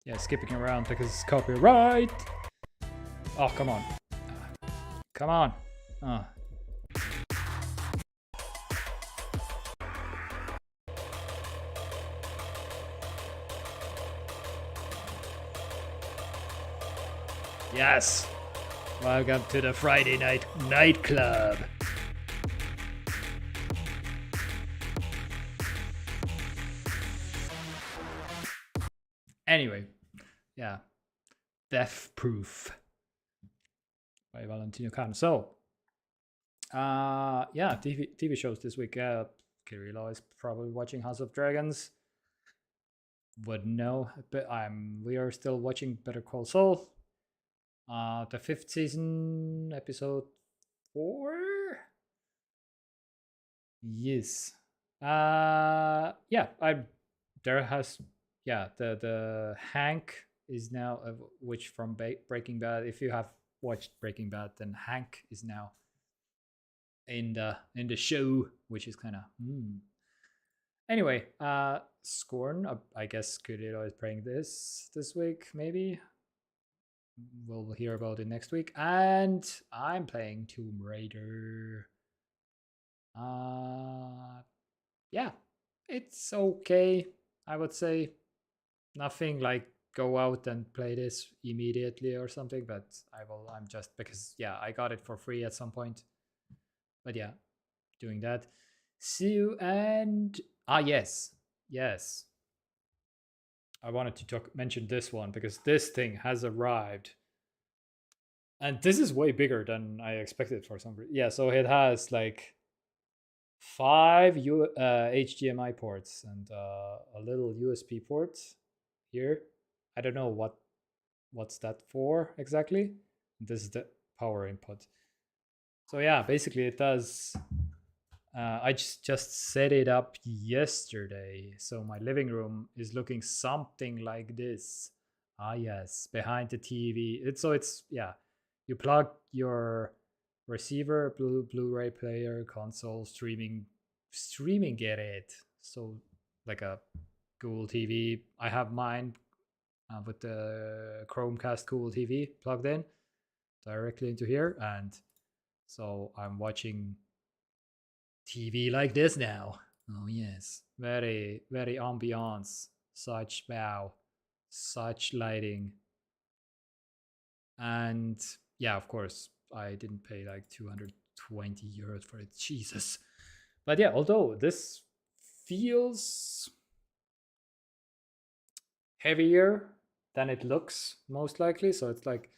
Yeah, skipping around because it's copyright. Oh, come on. Come on. Oh. Yes. Welcome to the Friday night nightclub. Anyway, yeah. Death Proof by Valentino Khan. So, yeah, TV shows this week. Kyrylo is probably watching House of Dragons. Would know, but we are still watching Better Call Saul. The 5th season, episode 4. Yes. Yeah, the Hank is now which from Breaking Bad. If you have watched Breaking Bad, then Hank is now in the show, which is kind of Anyway, Scorn. I guess Kyrylo is playing this week, maybe. We'll hear about it next week. And I'm playing Tomb Raider. Yeah, it's okay. I would say nothing like go out and play this immediately or something, but I'm just because I got it for free at some point. But yeah, doing that. See you, and yes. I wanted to mention this one because this thing has arrived. And this is way bigger than I expected for some reason. Yeah, so it has like 5 HDMI ports and a little USB port here. I don't know what's that for exactly. This is the power input. So yeah, basically it does. I just set it up yesterday, so my living room is looking something like this. Ah yes, behind the TV. It's you plug your receiver, Blu-ray player, console, streaming, get it. So like a Google TV. I have mine with the Chromecast Google TV plugged in directly into here, and so I'm watching TV like this now. Oh yes, very ambiance, such wow, such lighting, and yeah, of course I didn't pay like 220 euros for it. Jesus, but yeah, although this feels heavier than it looks most likely, so it's like,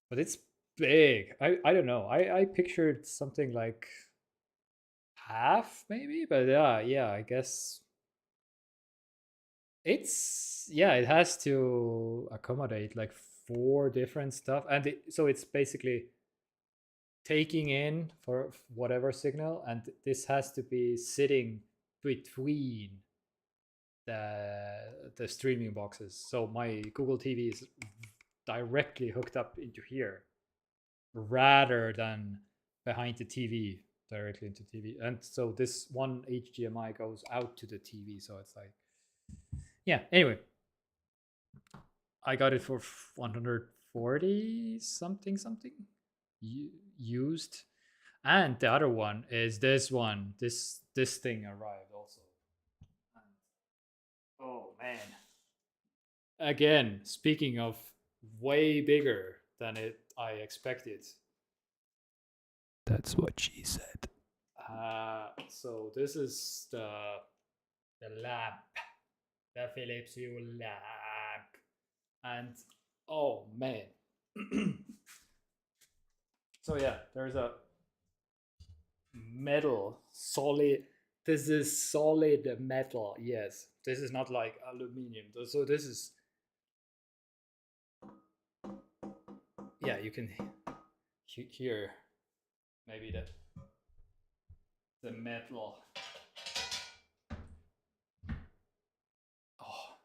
but it's big. I don't know. I pictured something like half maybe, but yeah, I guess it's, yeah, it has to accommodate like four different stuff, and so it's basically taking in for whatever signal, and this has to be sitting between the streaming boxes. So my Google TV is directly hooked up into here rather than behind the TV, directly into TV. And so this one HDMI goes out to the TV. So it's like, yeah, anyway, I got it for 140 something used. And the other one is this one. This thing arrived also. Oh man. Again, speaking of way bigger than I expected. That's what she said. So this is the lamp, the Philips Hue lamp, and oh man. So yeah, there's a metal solid. This is solid metal. Yes, this is not like aluminium. So this is, yeah, you can hear maybe the metal. Oh,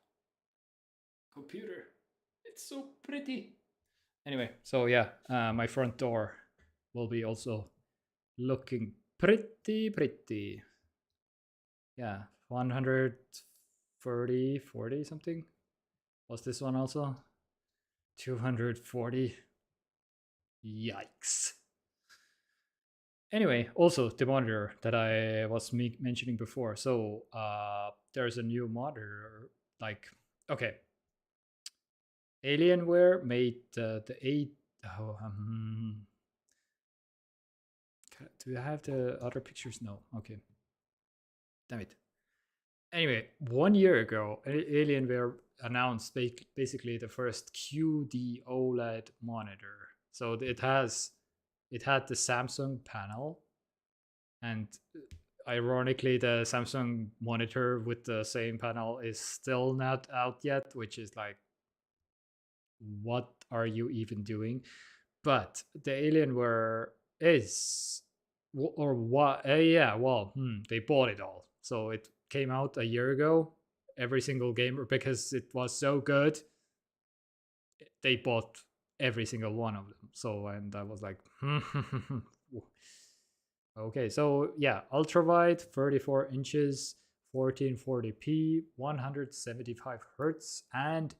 computer, it's so pretty. Anyway, so yeah, my front door will be also looking pretty. Yeah, 130, 40 something. Was this one also? 240. Yikes. Anyway, also the monitor that I was mentioning before. So there's a new monitor. Like, okay, Alienware made the 8. Oh, do I have the other pictures? No. Okay. Damn it. Anyway, 1 year ago, Alienware announced basically the first QD OLED monitor. So it had the Samsung panel, and ironically, the Samsung monitor with the same panel is still not out yet, which is like, what are you even doing? But the Alienware is, or what? Yeah, well, they bought it all. So it came out a year ago. Every single gamer, because it was so good, they bought every single one of them. So, and I was like, okay, so yeah, ultrawide, 34 inches, 1440p, 175 hertz, and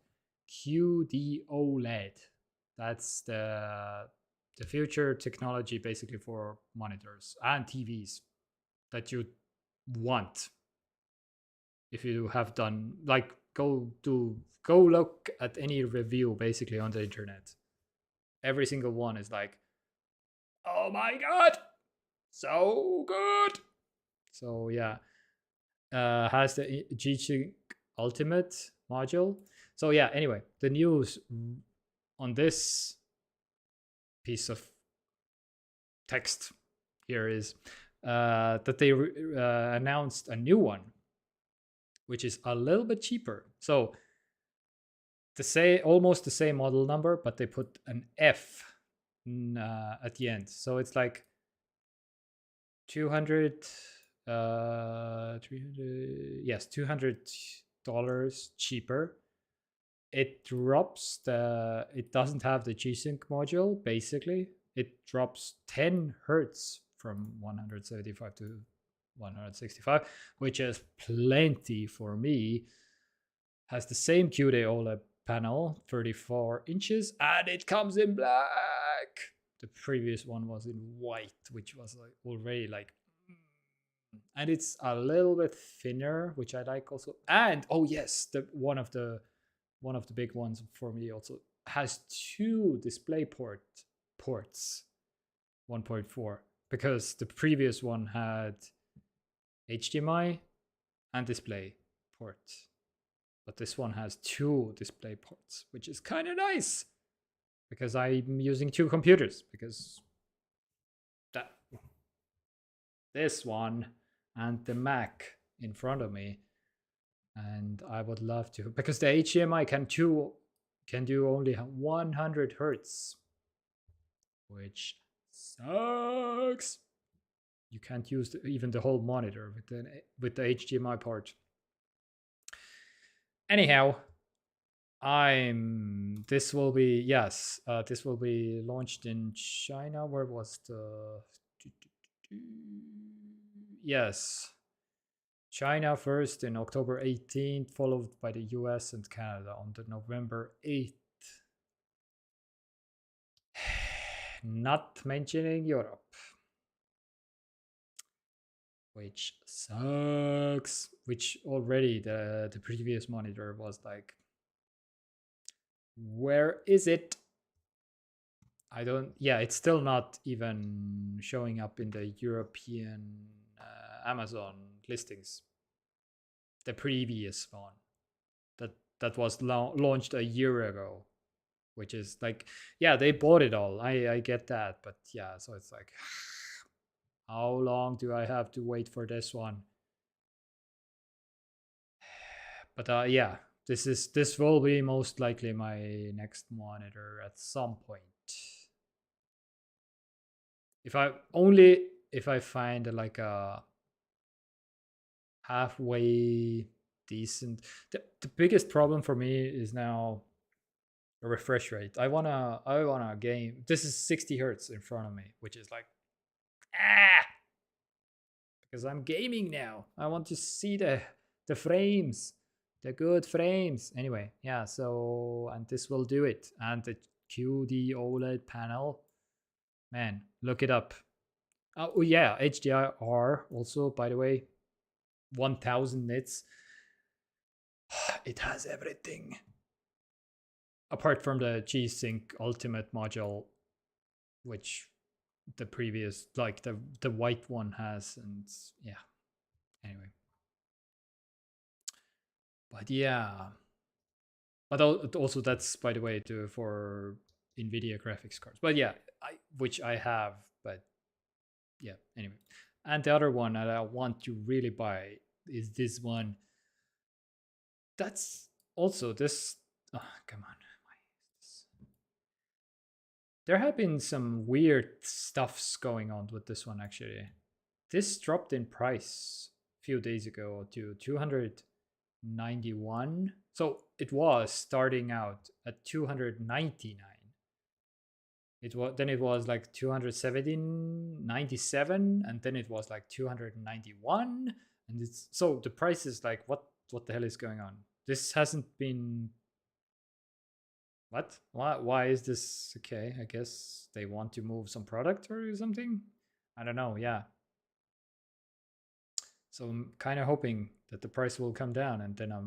QD OLED. That's the future technology basically for monitors and TVs that you want. If you have done, like, go look at any review basically on the internet. Every single one is like, oh my god, so good. So yeah, has the G-Sync Ultimate module. So yeah, anyway, the news on this piece of text here is that they announced a new one, which is a little bit cheaper. So almost the same model number, but they put an F at the end. So it's like 200, 300, yes, $200 cheaper. It doesn't have the G-Sync module, basically. it drops 10 hertz from 175 to 165, which is plenty for me. Has the same QD OLED panel, 34 inches, and it comes in black. The previous one was in white, which was like already like, and it's a little bit thinner, which I like also. And oh yes, the one of the big ones for me also has two display ports, 1.4, because the previous one had HDMI and display ports, but this one has two display ports, which is kind of nice because I'm using two computers, because that this one and the Mac in front of me, and I would love to, because the HDMI can do only 100 hertz, which sucks. You can't use even the whole monitor with the HDMI port. Anyhow, this will be this will be launched in China. Where was the yes, China first in October 18th, followed by the US and Canada on the November 8th. Not mentioning Europe, which sucks. Which already the previous monitor was like, where is it? I don't. Yeah, it's still not even showing up in the European Amazon listings. The previous one that was launched a year ago, which is like, yeah, they bought it all. I get that, but yeah, so it's like, how long do I have to wait for this one? But yeah, this will be most likely my next monitor at some point. If I find like a halfway decent. The biggest problem for me is now a refresh rate. I wanna game. This is 60 hertz in front of me, which is like, ah, because I'm gaming now. I want to see the frames, the good frames. Anyway, yeah. So, and this will do it. And the QD OLED panel, man, look it up. Oh yeah, HDR also, by the way, 1000 nits. It has everything apart from the G-Sync Ultimate module, which the previous, like the white one has. And yeah, anyway, but yeah, but also that's, by the way, for NVIDIA graphics cards. But yeah, which I have. But yeah, anyway, and the other one that I want to really buy is this one. That's also this. Oh, come on. There have been some weird stuffs going on with this one, actually. This dropped in price a few days ago to 291. So it was starting out at 299. It was like 297, and then it was like 291, and it's so the price is like, what the hell is going on? This hasn't been. What? Why is this? Okay, I guess they want to move some product or something. I don't know. Yeah. So I'm kind of hoping that the price will come down, and then I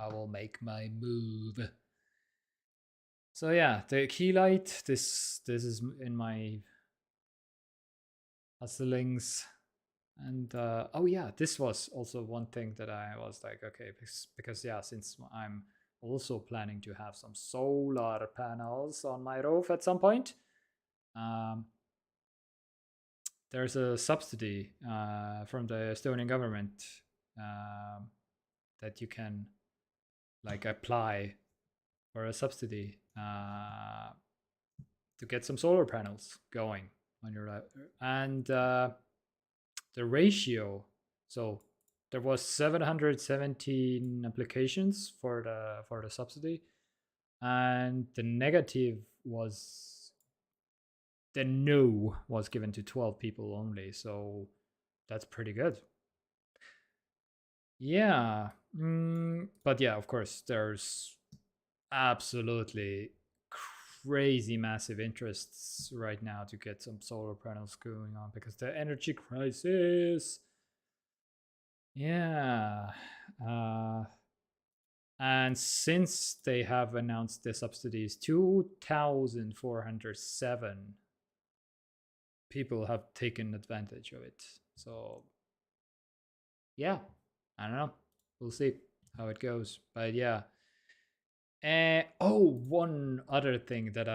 will make my move. So yeah, the key light. This is in my hustlings, and oh yeah, this was also one thing that I was like, okay, because yeah, since I'm also planning to have some solar panels on my roof at some point. There's a subsidy from the Estonian government that you can like apply for a subsidy to get some solar panels going on your life. And the ratio, so there was 717 applications for the subsidy, and the negative was the no was given to 12 people only, so that's pretty good. Yeah. But yeah, of course, there's absolutely crazy massive interests right now to get some solar panels going on because the energy crisis. Yeah. And since they have announced the subsidies, 2,407 people have taken advantage of it. So, yeah, I don't know. We'll see how it goes. But yeah. One other thing that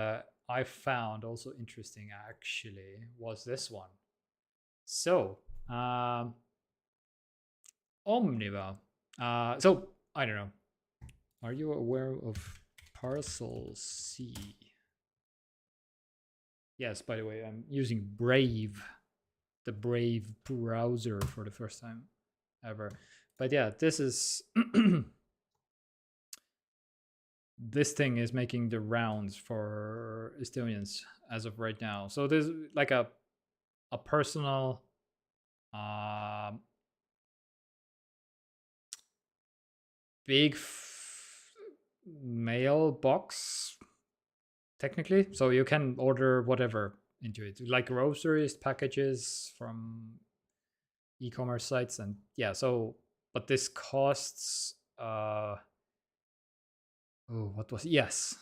I found also interesting actually was this one. So, Omniva. So, I don't know. Are you aware of Parcel C? Yes, by the way, I'm using Brave, the Brave browser for the first time ever. But yeah, this is this thing is making the rounds for Estonians as of right now. So there's like a personal uh, big mailbox technically. So you can order whatever into it, like groceries, packages from e-commerce sites, and yeah. So, but this costs oh, what was it? Yes,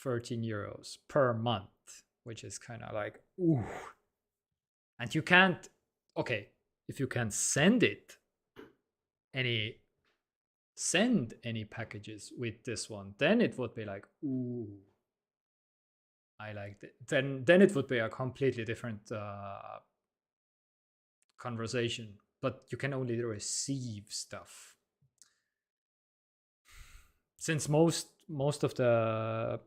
13 euros per month, which is kind of like ooh. And you can't, okay, if you can any send any packages with this one, then it would be like ooh, I liked it. Then it would be a completely different conversation. But you can only receive stuff since most of the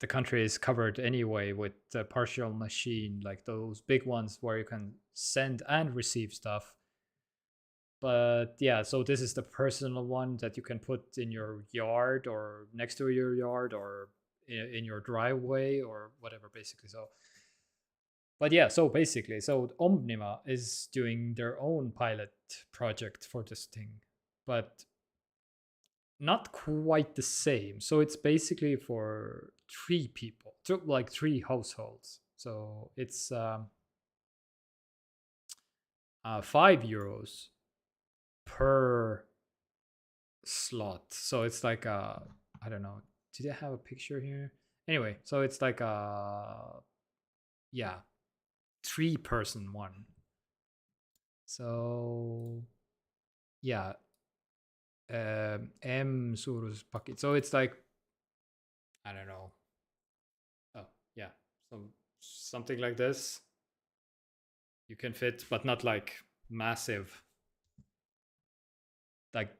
country is covered anyway with the partial machine, like those big ones where you can send and receive stuff. But yeah, so this is the personal one that you can put in your yard or next to your yard or in your driveway or whatever, basically. So, but yeah, so basically, so Omnima is doing their own pilot project for this thing, but not quite the same. So it's basically for three people, like three households. So it's 5 euros per slot. So it's like I don't know. Did I have a picture here? Anyway, so it's like yeah, 3-person one. So yeah, M suurus bucket. So it's like I don't know. Oh yeah, something like this. You can fit, but not like massive. Like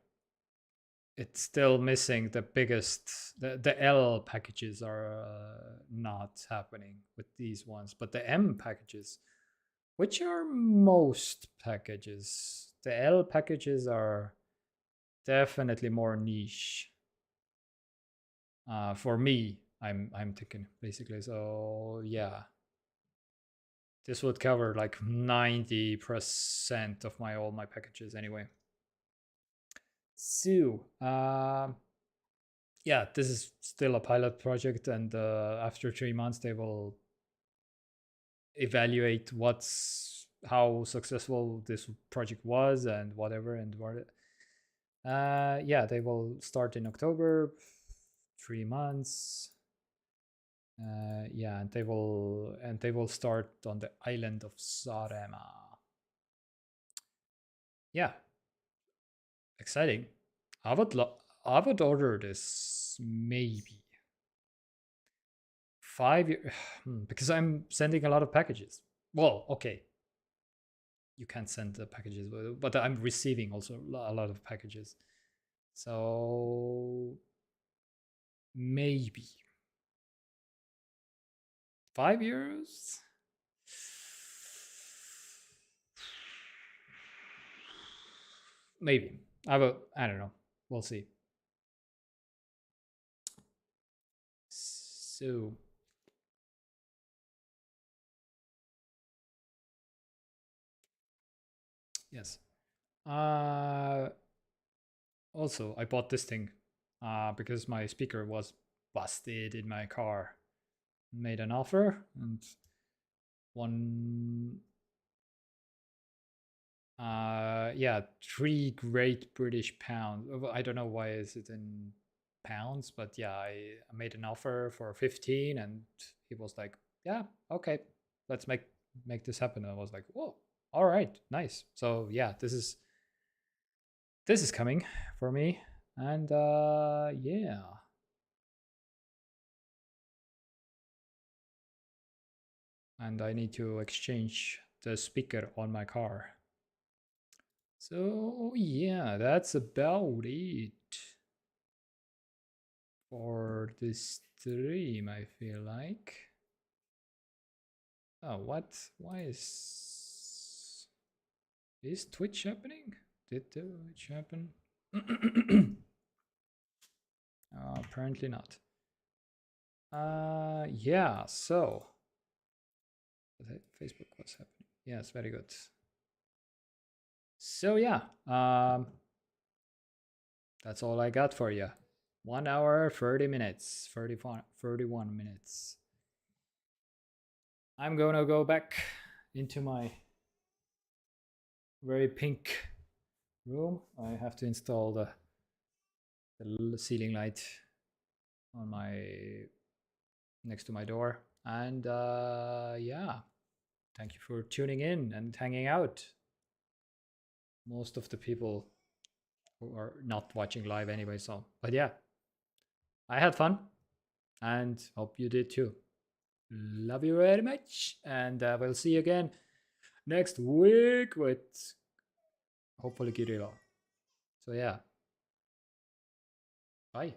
it's still missing the biggest. The L packages are not happening with these ones, but the M packages, which are most packages, the L packages are definitely more niche. For me, I'm thinking basically. So yeah, this would cover like 90% of all my packages anyway. So yeah, this is still a pilot project, and after 3 months, they will evaluate how successful this project was and whatever and what. Yeah, they will start in October, 3 months. Yeah, and they will start on the island of Saaremaa. Yeah, exciting. I would order this maybe 5 years because I'm sending a lot of packages. Well, okay, you can't send the packages, but I'm receiving also a lot of packages. So maybe 5 years. Maybe I don't know. We'll see. So Yes. Also, I bought this thing because my speaker was busted in my car. Made an offer and one yeah, 3 great British pounds. I don't know why is it in pounds, but yeah, I made an offer for 15 and he was like, yeah, okay, let's make this happen. And I was like, whoa, all right, nice. So yeah, this is coming for me. And yeah. And I need to exchange the speaker on my car. So yeah, that's about it for this stream, I feel like. Oh, what? Why is Twitch happening? Did Twitch happen? Apparently not. Yeah, so Facebook was happening. Yes, very good. So yeah, that's all I got for you. 1 hour, 30 minutes, 31 minutes. I'm gonna go back into my very pink room. I have to install the ceiling light on my next to my door. And yeah, thank you for tuning in and hanging out. Most of the people who are not watching live anyway, so but yeah, I had fun and hope you did too. Love you very much, and we'll see you again next week with hopefully Kyrylo. So yeah, bye.